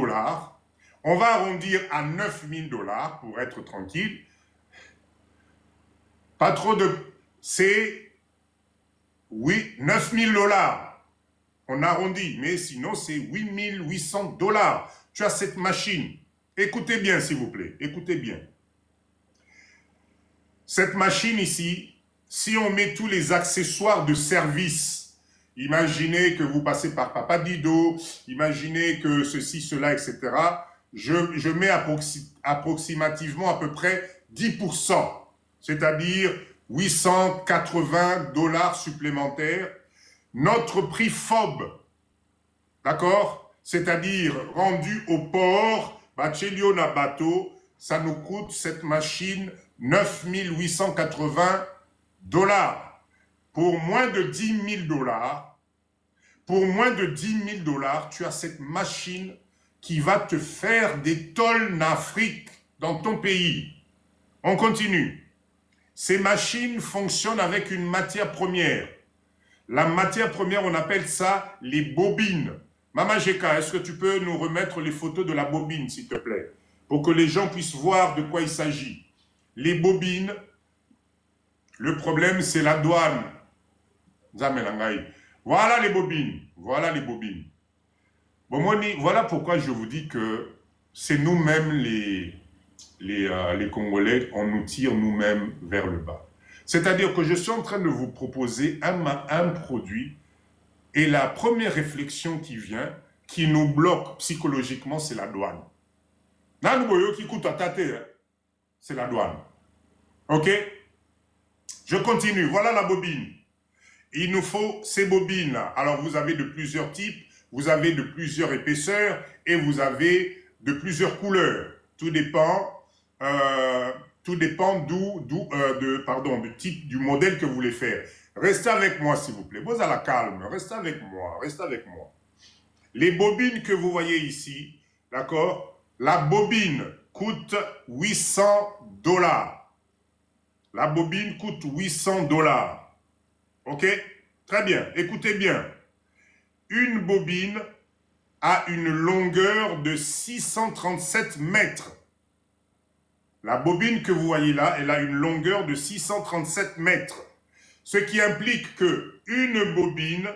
on va arrondir à 9000 $ pour être tranquille. Pas trop de... C'est... Oui, 9000 $. On arrondit, mais sinon c'est 8800 $. Tu as cette machine. Écoutez bien, s'il vous plaît. Écoutez bien. Cette machine ici, si on met tous les accessoires de service, imaginez que vous passez par Papa Dido, imaginez que ceci, cela, etc. Je mets approximativement à peu près 10%, c'est-à-dire 880 $ supplémentaires. Notre prix FOB, d'accord? C'est-à-dire rendu au port, Bachelio na bateau, ça nous coûte cette machine 9880 $. Pour moins de 10 000 $, pour moins de 10 000 $, tu as cette machine qui va te faire des tôles en Afrique, dans ton pays. On continue. Ces machines fonctionnent avec une matière première. La matière première, on appelle ça les bobines. Maman Jeka, est-ce que tu peux nous remettre les photos de la bobine, s'il te plaît, pour que les gens puissent voir de quoi il s'agit? les bobines, le problème c'est la douane. Voilà les bobines. Voilà les bobines. Bon, voilà pourquoi je vous dis que c'est nous-mêmes les Congolais, on nous tire nous-mêmes vers le bas. C'est-à-dire que je suis en train de vous proposer un produit et la première réflexion qui vient, qui nous bloque psychologiquement, c'est la douane. Qui coûte à tâter, c'est la douane. Ok? Je continue. Voilà la bobine. Il nous faut ces bobines-là. Alors, vous avez de plusieurs types, vous avez de plusieurs épaisseurs et vous avez de plusieurs couleurs. Tout dépend du type, du modèle que vous voulez faire. Restez avec moi, s'il vous plaît. Vous à la calme. Restez avec moi. Restez avec moi. Les bobines que vous voyez ici, d'accord? La bobine coûte 800 $. La bobine coûte 800 $. Ok? Très bien. Écoutez bien. Une bobine a une longueur de 637 mètres. La bobine que vous voyez là, elle a une longueur de 637 mètres. Ce qui implique que une bobine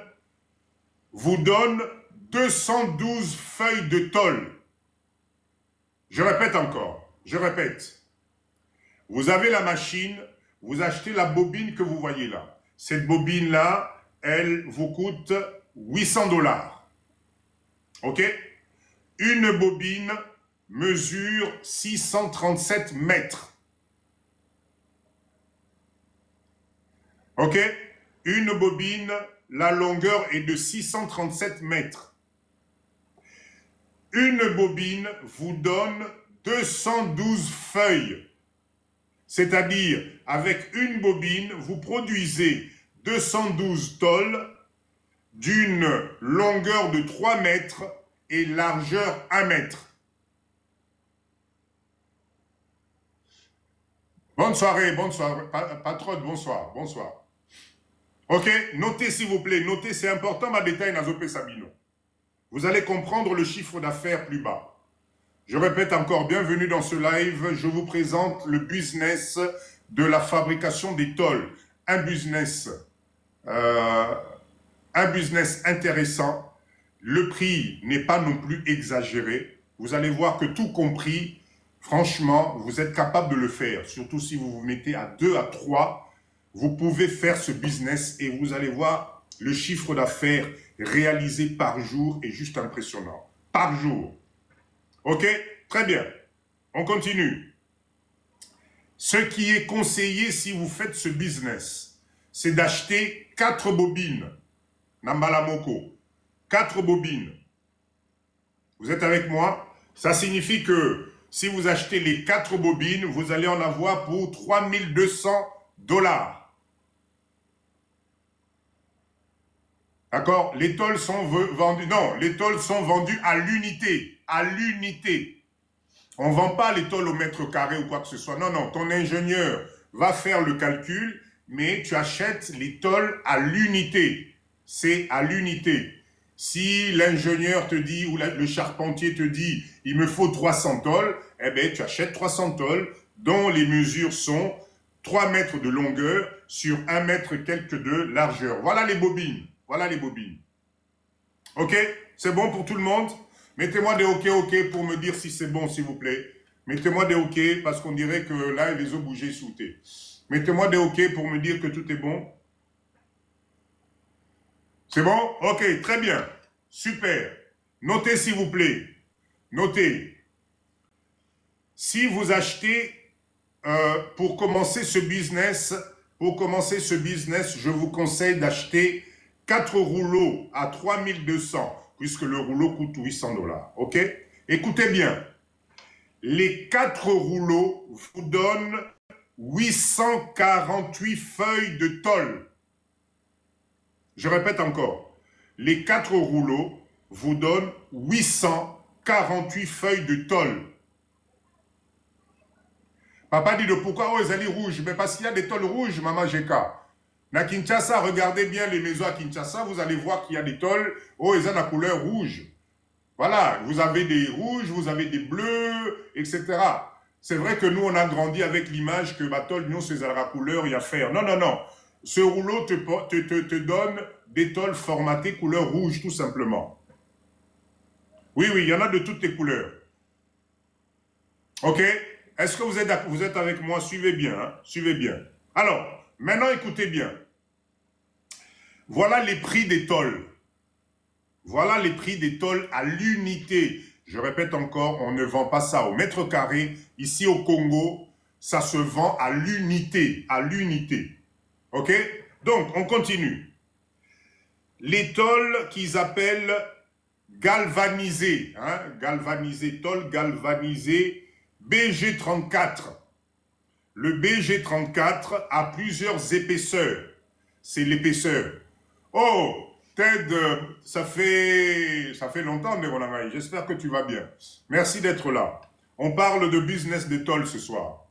vous donne 212 feuilles de tôle. Je répète encore. Je répète. Vous avez la machine, vous achetez la bobine que vous voyez là. Cette bobine-là, elle vous coûte 800 $. Ok? Une bobine mesure 637 mètres. Ok? Une bobine, la longueur est de 637 mètres. Une bobine vous donne 212 feuilles. C'est-à-dire, avec une bobine, vous produisez 212 tôles d'une longueur de 3 mètres et largeur 1 mètre. Bonne soirée, patronne, bonsoir, bonsoir. Ok, notez s'il vous plaît, notez, c'est important, ma détail Nazope Sabino. Vous allez comprendre le chiffre d'affaires plus bas. Je répète encore, bienvenue dans ce live. Je vous présente le business de la fabrication des tôles. Un business intéressant. Le prix n'est pas non plus exagéré. Vous allez voir que tout compris, franchement, vous êtes capable de le faire. Surtout si vous vous mettez à 2 à 3, vous pouvez faire ce business et vous allez voir le chiffre d'affaires réalisé par jour est juste impressionnant. Par jour. Ok? Très bien. On continue. Ce qui est conseillé si vous faites ce business, c'est d'acheter 4 bobines. Nambala Moko. 4 bobines. Vous êtes avec moi? Ça signifie que si vous achetez les 4 bobines, vous allez en avoir pour 3200 $. D'accord? Les tôles sont vendues. Non, les tôles sont vendues à l'unité. À l'unité. On ne vend pas les tôles au mètre carré ou quoi que ce soit. Non, non. Ton ingénieur va faire le calcul, mais tu achètes les tôles à l'unité. C'est à l'unité. Si l'ingénieur te dit, ou le charpentier te dit, il me faut 300 tôles, eh bien, tu achètes 300 tôles dont les mesures sont 3 mètres de longueur sur 1 mètre quelques de largeur. Voilà les bobines. Voilà les bobines. Ok? C'est bon pour tout le monde? Mettez-moi des OK pour me dire si c'est bon, s'il vous plaît. Mettez-moi des OK parce qu'on dirait que là, les ont bougé sous thé. Mettez-moi des OK pour me dire que tout est bon. C'est bon? Ok, très bien. Super. Notez, s'il vous plaît. Notez. Si vous achetez, pour commencer ce business, je vous conseille d'acheter 4 rouleaux à 3200, puisque le rouleau coûte 800 $. Ok? Écoutez bien. Les 4 rouleaux vous donnent 848 feuilles de tôle. Je répète encore. Les 4 rouleaux vous donnent 848 feuilles de tôle. Papa dit de pourquoi oh, ils allaient rouges? Mais parce qu'il y a des tôles rouges, Maman Jeka. À Kinshasa, regardez bien les maisons à Kinshasa, vous allez voir qu'il y a des tôles, oh, ils ont la couleur rouge. Voilà, vous avez des rouges, vous avez des bleus, etc. C'est vrai que nous, on a grandi avec l'image que Batol, nous, c'est à la couleur, il y a fer. Non, non, non. Ce rouleau te donne des tôles formatées couleur rouge, tout simplement. Oui, oui, il y en a de toutes les couleurs. Ok? Est-ce que vous êtes avec moi? Suivez bien, hein? Suivez bien. Alors, maintenant, écoutez bien. Voilà les prix des tôles. Voilà les prix des tôles à l'unité. Je répète encore, on ne vend pas ça au mètre carré. Ici au Congo, ça se vend à l'unité. À l'unité. Ok? Donc, on continue. Les tôles qu'ils appellent galvanisées. Hein? Galvanisées, tôles galvanisées. BG34. Le BG34 a plusieurs épaisseurs. C'est l'épaisseur. Oh, Ted, ça fait longtemps, Neronangaï. J'espère que tu vas bien. Merci d'être là. On parle de business des tôles ce soir.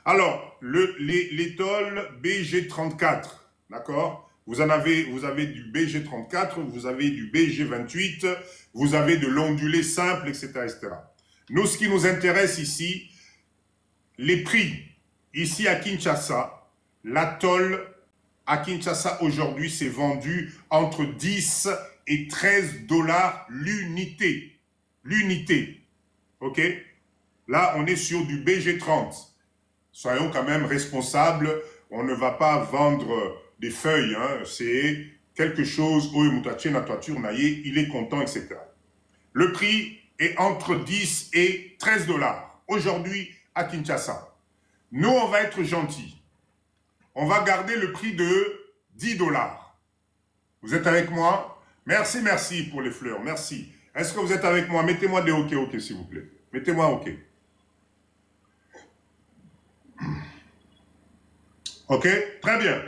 Alors, les tôles BG34, d'accord? Vous avez du BG34, vous avez du BG28, vous avez de l'ondulé simple, etc., etc. Nous, ce qui nous intéresse ici, les prix. Ici à Kinshasa, la tôle à Kinshasa aujourd'hui s'est vendue entre 10 et 13 $ l'unité. L'unité. Ok? Là, on est sur du BG30. Soyons quand même responsables. On ne va pas vendre des feuilles. Hein. C'est quelque chose, il est content, etc. Le prix est entre 10 et 13 $ aujourd'hui à Kinshasa. Nous, on va être gentils. On va garder le prix de 10 $. Vous êtes avec moi? Merci, merci pour les fleurs. Merci. Est-ce que vous êtes avec moi? Mettez-moi des OK, OK, s'il vous plaît. Mettez-moi OK. OK? Très bien.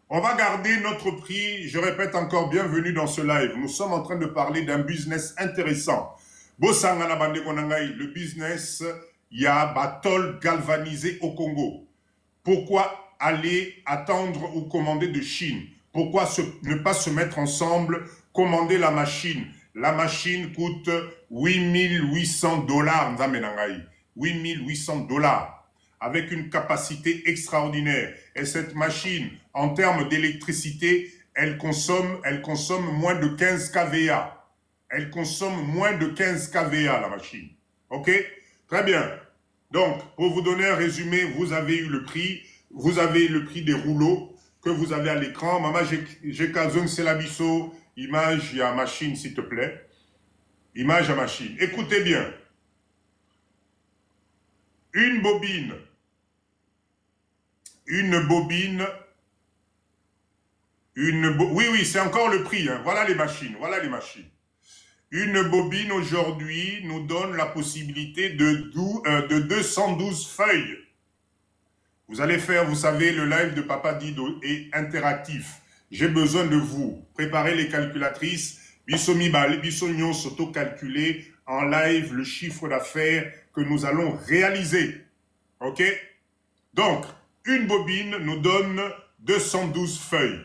On va garder notre prix. Je répète encore, bienvenue dans ce live. Nous sommes en train de parler d'un business intéressant. Bosangana Bande Konangai, le business, il y a Batol galvanisé au Congo. Pourquoi aller attendre ou commander de Chine? Pourquoi ne pas se mettre ensemble, commander la machine? La machine coûte 8800 $, 8800 $, avec une capacité extraordinaire. Et cette machine, en termes d'électricité, elle consomme moins de 15 kVA. Elle consomme moins de 15 kVA, la machine. OK? Très bien. Donc, pour vous donner un résumé, vous avez eu le prix. Vous avez le prix des rouleaux que vous avez à l'écran. Maman, j'ai Kazun Selabiso. Image à machine, s'il te plaît. Image à machine. Écoutez bien. Une bobine. Oui, c'est encore le prix. Hein. Voilà les machines. Voilà les machines. Une bobine aujourd'hui nous donne la possibilité de 212 feuilles. Vous allez faire, vous savez, le live de Papa Dido est interactif. J'ai besoin de vous. Préparez les calculatrices. Bissomi Bale, Bissognon s'auto-calculer en live le chiffre d'affaires que nous allons réaliser. OK? Donc, une bobine nous donne 212 feuilles.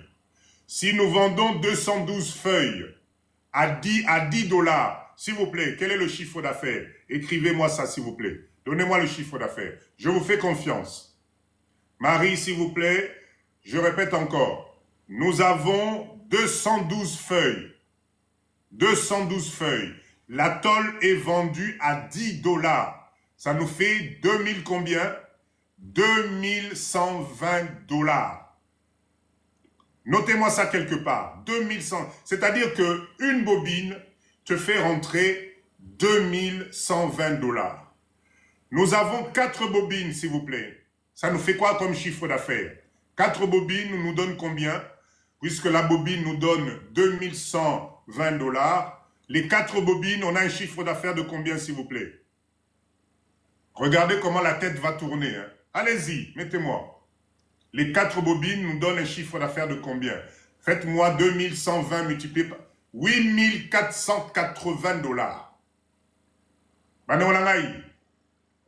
Si nous vendons 212 feuilles à 10 $, s'il vous plaît, quel est le chiffre d'affaires? Écrivez-moi ça, s'il vous plaît. Donnez-moi le chiffre d'affaires. Je vous fais confiance. Marie, s'il vous plaît, je répète encore. Nous avons 212 feuilles. 212 feuilles. La tôle est vendue à 10 $. Ça nous fait 2000 combien? 2120 $. Notez-moi ça quelque part. 2100. C'est-à-dire que une bobine te fait rentrer 2120 $. Nous avons 4 bobines, s'il vous plaît. Ça nous fait quoi comme chiffre d'affaires? 4 bobines nous donnent combien? Puisque la bobine nous donne 2120 $. Les 4 bobines, on a un chiffre d'affaires de combien, s'il vous plaît? Regardez comment la tête va tourner. Hein. Allez-y, mettez-moi. Les 4 bobines nous donnent un chiffre d'affaires de combien? Faites-moi 2120 multiplié par 8480 $.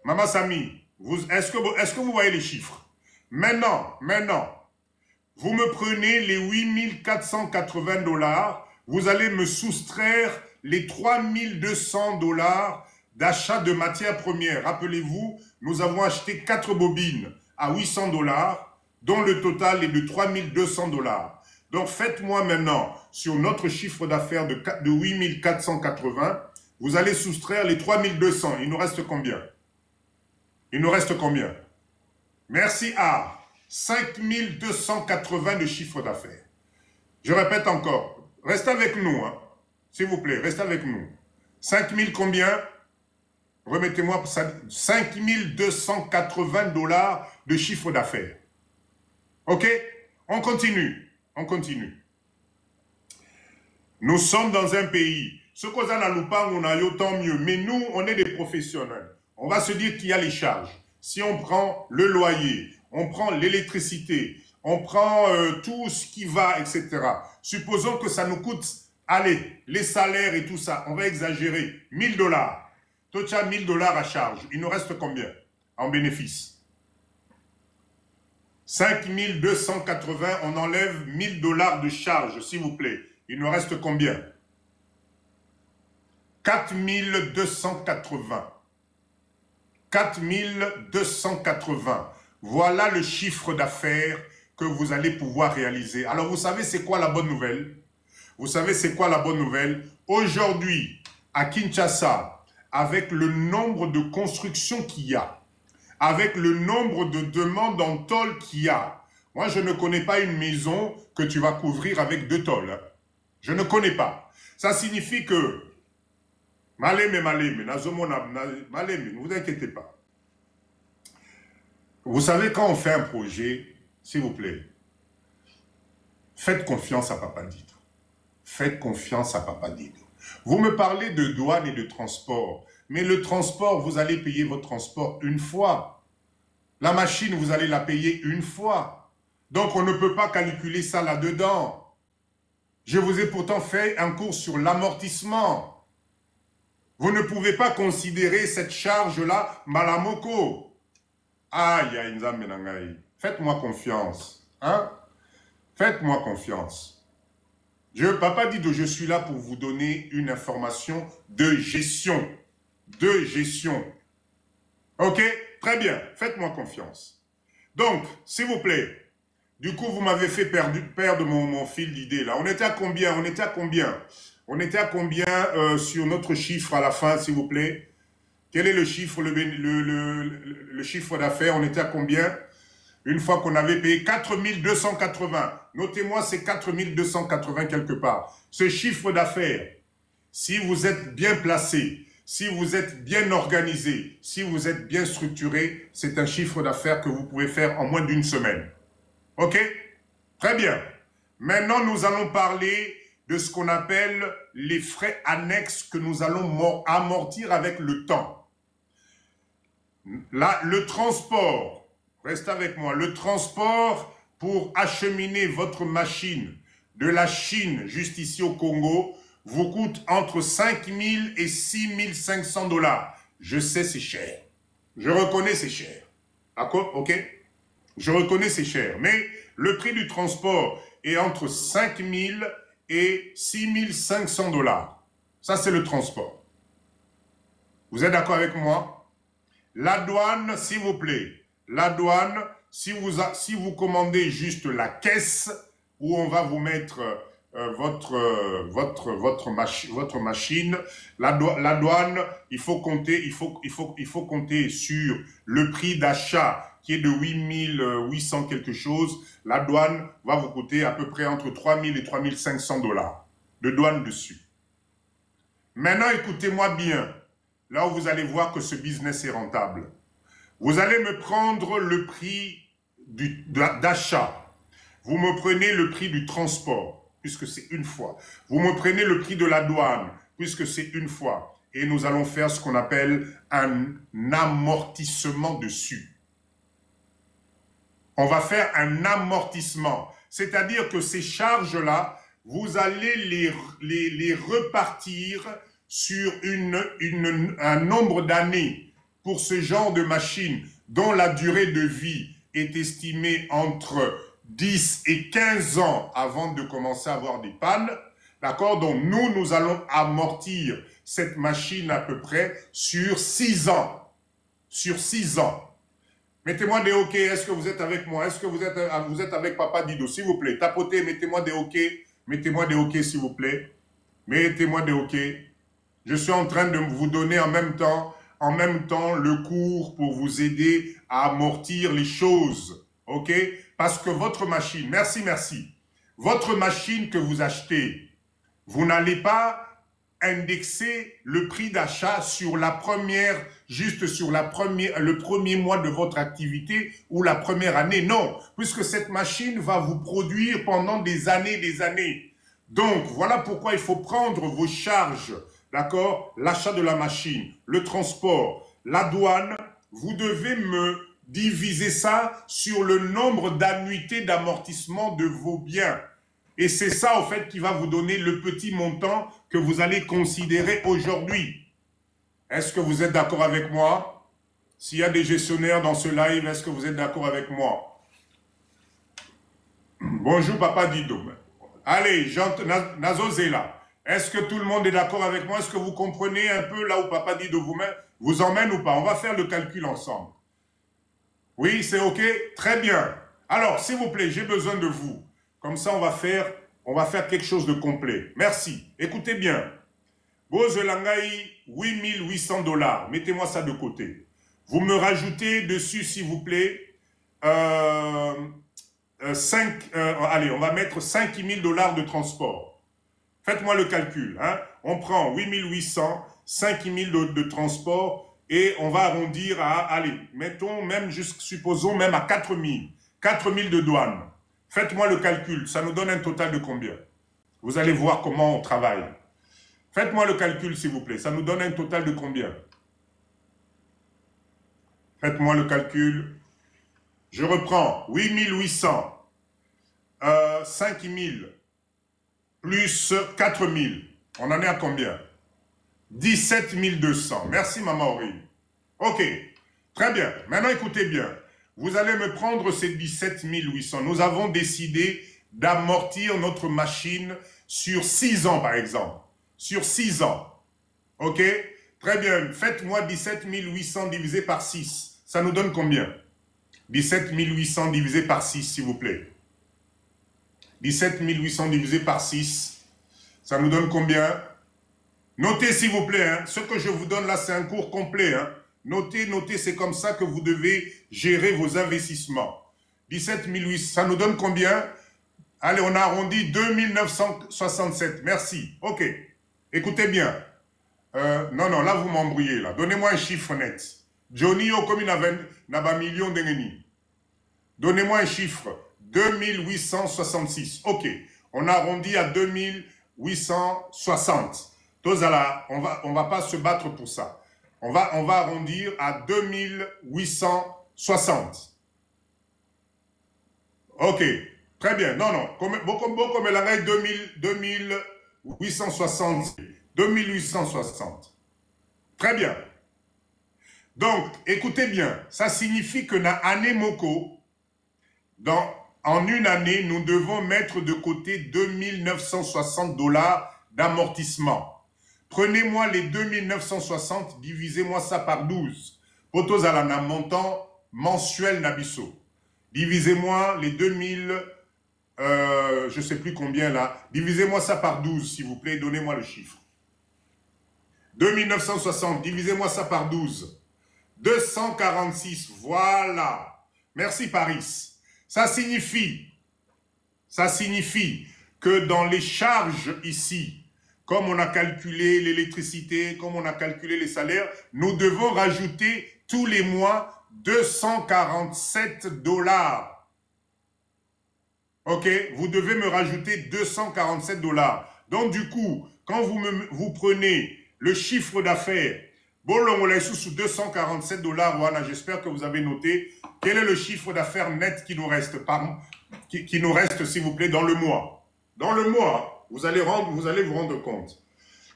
Maman Sami, est-ce que vous voyez les chiffres? Maintenant, vous me prenez les 8480 $, vous allez me soustraire les 3200 $ d'achat de matières premières. Rappelez-vous, nous avons acheté 4 bobines à 800 $, dont le total est de 3200 $. Donc faites-moi maintenant, sur notre chiffre d'affaires de 8480, vous allez soustraire les 3200. Il nous reste combien? Il nous reste combien? Merci à 5280 de chiffre d'affaires. Je répète encore, restez avec nous, hein. S'il vous plaît, restez avec nous. 5000 combien? Remettez-moi 5280 $ de chiffre d'affaires. Ok? On continue. On continue. Nous sommes dans un pays. Ce qu'on a loupé, on a eu tant mieux. Mais nous, on est des professionnels. On va se dire qu'il y a les charges. Si on prend le loyer, on prend l'électricité, on prend tout ce qui va, etc. Supposons que ça nous coûte, allez, les salaires et tout ça, on va exagérer, 1000 $. Toi, tu as 1000 $ à charge. Il nous reste combien en bénéfice? 5280, on enlève 1000 $ de charge, s'il vous plaît. Il nous reste combien? 4280. 4280. Voilà le chiffre d'affaires que vous allez pouvoir réaliser. Alors, vous savez, c'est quoi la bonne nouvelle? Vous savez, c'est quoi la bonne nouvelle? Aujourd'hui, à Kinshasa, avec le nombre de constructions qu'il y a, avec le nombre de demandes en tôle qu'il y a, moi, je ne connais pas une maison que tu vas couvrir avec 2 tôles. Je ne connais pas. Ça signifie que, ne vous inquiétez pas. Vous savez, quand on fait un projet, s'il vous plaît, faites confiance à Papa Dido. Faites confiance à Papa Dido. Vous me parlez de douane et de transport, mais le transport, vous allez payer votre transport une fois. La machine, vous allez la payer une fois. Donc, on ne peut pas calculer ça là-dedans. Je vous ai pourtant fait un cours sur l'amortissement. Vous ne pouvez pas considérer cette charge-là malamoko. Aïe, aïe, nzambe. Faites-moi confiance. Hein? Faites-moi confiance. Papa Dido, je suis là pour vous donner une information de gestion. De gestion. Ok? Très bien. Faites-moi confiance. Donc, s'il vous plaît, du coup, vous m'avez fait perdre mon fil d'idée là. On était à combien? On était à combien? On était à combien sur notre chiffre à la fin, s'il vous plaît? Quel est le chiffre, le chiffre d'affaires? On était à combien? Une fois qu'on avait payé 4280. Notez-moi, c'est 4280 quelque part. Ce chiffre d'affaires, si vous êtes bien placé, si vous êtes bien organisé, si vous êtes bien structuré, c'est un chiffre d'affaires que vous pouvez faire en moins d'1 semaine. Ok? Très bien. Maintenant, nous allons parler de ce qu'on appelle les frais annexes que nous allons amortir avec le temps. Là, le transport. Restez avec moi. Le transport pour acheminer votre machine de la Chine juste ici au Congo vous coûte entre 5 000 et 6 500 $. Je sais, c'est cher. Je reconnais, c'est cher. D'accord? Ok? Je reconnais, c'est cher. Mais le prix du transport est entre 5 000 et 6 500 $. Ça, c'est le transport. Vous êtes d'accord avec moi? La douane, s'il vous plaît. La douane, si vous commandez juste la caisse où on va vous mettre votre machine, la douane, il faut compter sur le prix d'achat qui est de 8800 quelque chose. La douane va vous coûter à peu près entre 3000 et 3500 $ de douane dessus. Maintenant, écoutez-moi bien, là où vous allez voir que ce business est rentable. Vous allez me prendre le prix d'achat. Vous me prenez le prix du transport, puisque c'est une fois. Vous me prenez le prix de la douane, puisque c'est une fois. Et nous allons faire ce qu'on appelle un amortissement dessus. On va faire un amortissement. C'est-à-dire que ces charges-là, vous allez les repartir sur un nombre d'années. Pour ce genre de machine dont la durée de vie est estimée entre 10 et 15 ans avant de commencer à avoir des pannes, D'accord? Donc, nous allons amortir cette machine à peu près sur 6 ans. Sur 6 ans. Mettez-moi des OK. Est-ce que vous êtes avec moi? Est-ce que vous êtes avec Papa Dido? S'il vous plaît, tapotez, mettez-moi des OK. Mettez-moi des OK, s'il vous plaît. Mettez-moi des OK. Je suis en train de vous donner en même temps le cours pour vous aider à amortir les choses. OK? Parce que votre machine, merci. Votre machine que vous achetez, vous n'allez pas indexer le prix d'achat sur la première, juste sur le premier mois de votre activité ou la première année. Non, puisque cette machine va vous produire pendant des années. Donc, voilà pourquoi il faut prendre vos charges, d'accord? L'achat de la machine, le transport, la douane, vous devez me diviser ça sur le nombre d'annuités d'amortissement de vos biens. Et c'est ça, au fait, qui va vous donner le petit montant que vous allez considérer aujourd'hui. Est-ce que vous êtes d'accord avec moi? S'il y a des gestionnaires dans ce live, est-ce que vous êtes d'accord avec moi? Bonjour, Papa Dido. Allez, Nazozela. Est-ce que tout le monde est d'accord avec moi? Est-ce que vous comprenez un peu là où Papa Dido vous emmène ou pas? On va faire le calcul ensemble. Oui, c'est OK? Très bien. Alors, s'il vous plaît, j'ai besoin de vous. Comme ça, on va faire quelque chose de complet. Merci. Écoutez bien. Bozelangai, 8800 $. Mettez-moi ça de côté. Vous me rajoutez dessus, s'il vous plaît, allez, on va mettre 5000 $ de transport. Faites-moi le calcul. Hein. On prend 8800, 5000 de transport et on va arrondir à, allez, mettons même, supposons même à 4000. 4000 de douane. Faites-moi le calcul, ça nous donne un total de combien? Vous allez voir comment on travaille. Faites-moi le calcul, s'il vous plaît, ça nous donne un total de combien? Faites-moi le calcul. Je reprends 8800, 5000, plus 4000. On en est à combien? 17 200. Merci, Maman Aurélie. OK, très bien. Maintenant, écoutez bien. Vous allez me prendre ces 17 800. Nous avons décidé d'amortir notre machine sur 6 ans, par exemple. Sur 6 ans. OK? Très bien. Faites-moi 17 800 divisé par 6. Ça nous donne combien? 17 800 divisé par 6, s'il vous plaît. 17 800 divisé par 6. Ça nous donne combien? Notez, s'il vous plaît. Hein. Ce que je vous donne là, c'est un cours complet. Hein. Notez, c'est comme ça que vous devez gérer vos investissements. 17 800, ça nous donne combien? Allez, on a arrondi 2967. Merci. OK. Écoutez bien. Non, là, vous m'embrouillez, là. Donnez-moi un chiffre net. Johnny, comme il n'a pas million d'ennemis. Donnez-moi un chiffre. 2866. OK. On a arrondi à 2860. Tozala, on va pas se battre pour ça. On va arrondir à 2860. OK. Très bien. Non. Comme elle a 2860. 2860. Très bien. Donc, écoutez bien. Ça signifie que dans année Moko, en une année, nous devons mettre de côté 2960 $ d'amortissement. Prenez-moi les 2960, divisez-moi ça par 12. Potos à la montant mensuel Nabiso. Divisez-moi les 2000, je sais plus combien là. Divisez-moi ça par 12, s'il vous plaît. Donnez-moi le chiffre. 2960, divisez-moi ça par 12. 246, voilà. Merci Paris. Ça signifie que dans les charges ici, comme on a calculé l'électricité, comme on a calculé les salaires, nous devons rajouter tous les mois 247 $. OK? Vous devez me rajouter 247 $. Donc, du coup, quand vous prenez le chiffre d'affaires, sous 247 $, voilà, j'espère que vous avez noté, quel est le chiffre d'affaires net qui nous reste, qui nous reste, s'il vous plaît, dans le mois. Dans le mois, vous allez vous rendre compte.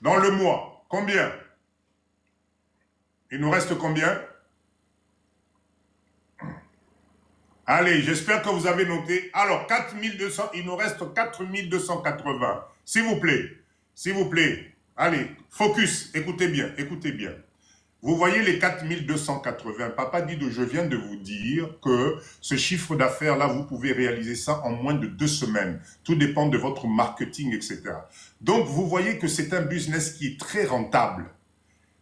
Dans le mois, combien? Il nous reste combien? Allez, j'espère que vous avez noté. Alors, 4200, il nous reste 4280. S'il vous plaît. S'il vous plaît. Allez, focus. Écoutez bien, écoutez bien. Vous voyez les 4280. Papa Dido, je viens de vous dire que ce chiffre d'affaires-là, vous pouvez réaliser ça en moins de 2 semaines. Tout dépend de votre marketing, etc. Donc, vous voyez que c'est un business qui est très rentable.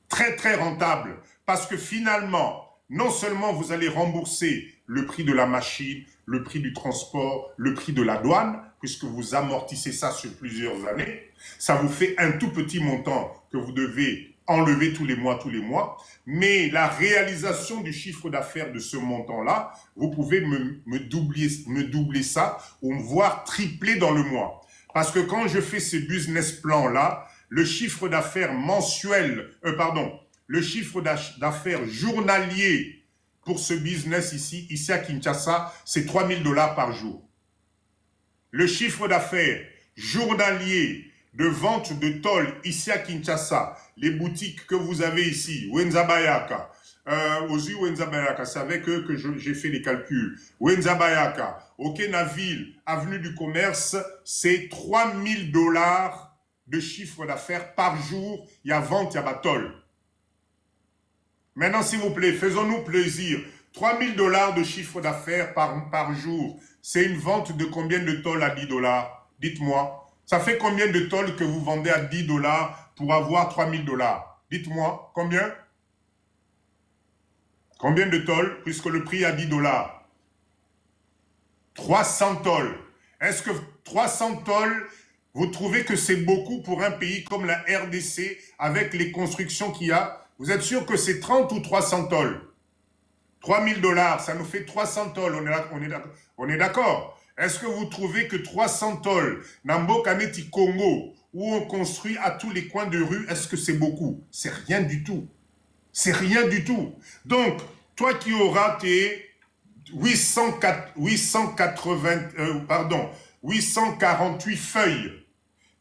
Très, très rentable. Parce que finalement, non seulement vous allez rembourser le prix de la machine, le prix du transport, le prix de la douane, puisque vous amortissez ça sur plusieurs années, ça vous fait un tout petit montant que vous devez enlever tous les mois, mais la réalisation du chiffre d'affaires de ce montant-là, vous pouvez me doubler ça, ou voire tripler dans le mois. Parce que quand je fais ce business plan-là, le chiffre d'affaires mensuel, le chiffre d'affaires journalier pour ce business ici à Kinshasa, c'est 3 000 $ par jour. Le chiffre d'affaires journalier de vente de tôle ici à Kinshasa, les boutiques que vous avez ici, Wenzabayaka, Wenzabayaka, c'est avec eux que j'ai fait les calculs. Wenzabayaka, Okenaville, Avenue du Commerce, c'est 3 000 $ de chiffre d'affaires par jour. Il y a vente, il y a batole. Maintenant, s'il vous plaît, faisons-nous plaisir. 3 000 $ de chiffre d'affaires par jour. C'est une vente de combien de tôles à 10 $? Dites-moi. Ça fait combien de tôles que vous vendez à 10 $ pour avoir 3 000 $? Dites-moi, combien? Combien de tôles, puisque le prix est à 10 $? 300 tôles. Est-ce que 300 tôles, vous trouvez que c'est beaucoup pour un pays comme la RDC, avec les constructions qu'il y a? Vous êtes sûr que c'est 30 ou 300 tôles? 3 000 $, ça nous fait 300 tôles, on est d'accord? Est-ce que vous trouvez que 300 tôles, Nambo Kaneti Congo, où on construit à tous les coins de rue, est-ce que c'est beaucoup? C'est rien du tout. C'est rien du tout. Donc, toi qui auras tes 848 feuilles,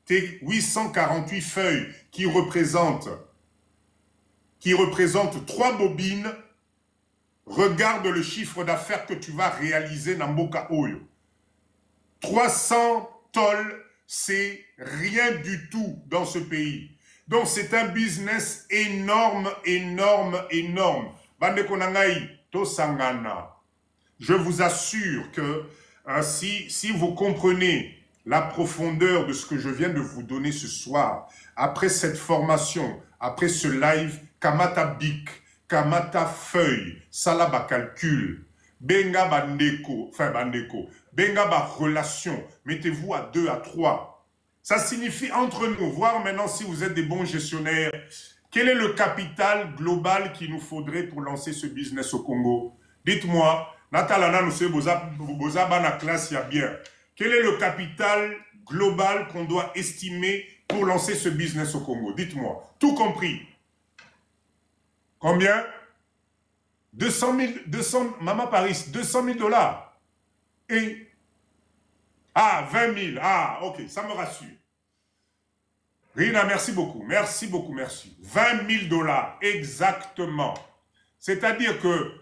tes 848 feuilles qui représentent 3 bobines, regarde le chiffre d'affaires que tu vas réaliser dans Mboka Oyo. 300 tôles, c'est rien du tout dans ce pays. Donc c'est un business énorme, énorme, énorme. Bande Konangai, Tosangana. Je vous assure que si vous comprenez la profondeur de ce que je viens de vous donner ce soir, après cette formation, après ce live, Kamata Bic, Kamata Feuille, Salaba Calcul, Benga Bandeko, Benga ba relation, mettez-vous à 2, à 3. Ça signifie entre nous, voir maintenant si vous êtes des bons gestionnaires, quel est le capital global qu'il nous faudrait pour lancer ce business au Congo? Dites-moi, Natalana nous sait la classe, il y a bien. Quel est le capital global qu'on doit estimer pour lancer ce business au Congo? Dites-moi, tout compris. Combien? 200 000, Maman Paris, 200 000 $. Et, 20 000, ok, ça me rassure. Rina, merci beaucoup, merci. 20 000 $, exactement. C'est-à-dire que,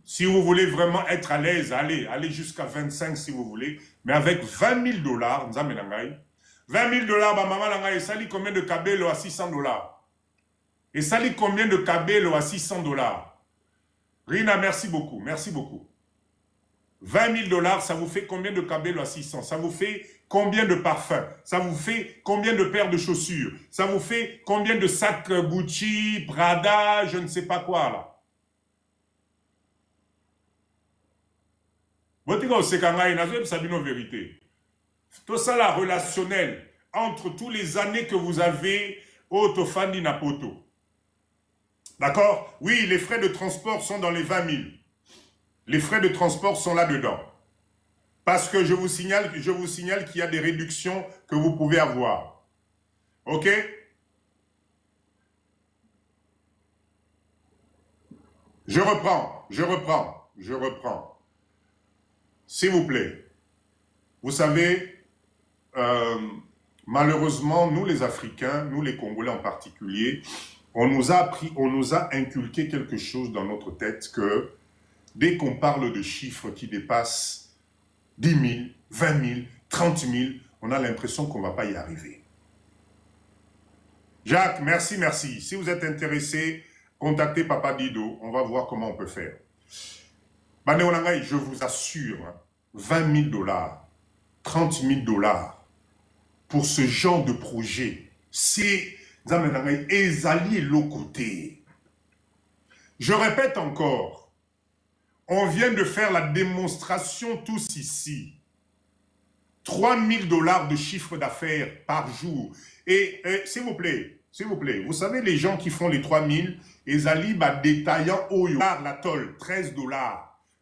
si vous voulez vraiment être à l'aise, allez jusqu'à 25 si vous voulez, mais avec 20 000 $, 20 000 $, maman langai, ça lit combien de cabello à 600 $? Et ça lit combien de cabello à 600 $? Rina, merci beaucoup. 20 000 $, ça vous fait combien de cabello à 600? Ça vous fait combien de parfums? Ça vous fait combien de paires de chaussures? Ça vous fait combien de sacs Gucci, Prada, je ne sais pas quoi là? Vérité. Tout ça la relationnel entre tous les années que vous avez au Tofandi Napoto. D'accord? Oui, les frais de transport sont dans les 20 000. Les frais de transport sont là-dedans. Parce que je vous signale qu'il y a des réductions que vous pouvez avoir. Ok? Je reprends. S'il vous plaît. Vous savez, malheureusement, nous les Africains, nous les Congolais en particulier, on nous a inculqué quelque chose dans notre tête que dès qu'on parle de chiffres qui dépassent 10 000, 20 000, 30 000, on a l'impression qu'on ne va pas y arriver. Jacques, merci, merci. Si vous êtes intéressé, contactez Papa Dido. On va voir comment on peut faire. Banéonangaï, je vous assure, 20 000 $, 30 000 $ pour ce genre de projet. C'est Ezali l'autre côté. Je répète encore, on vient de faire la démonstration tous ici. 3 000 $ de chiffre d'affaires par jour. Et s'il vous plaît, vous savez les gens qui font les 3 000, Ezali détaillant au la tôle, 13 $.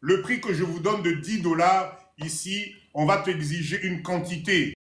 Le prix que je vous donne de 10 $, ici, on va t'exiger une quantité.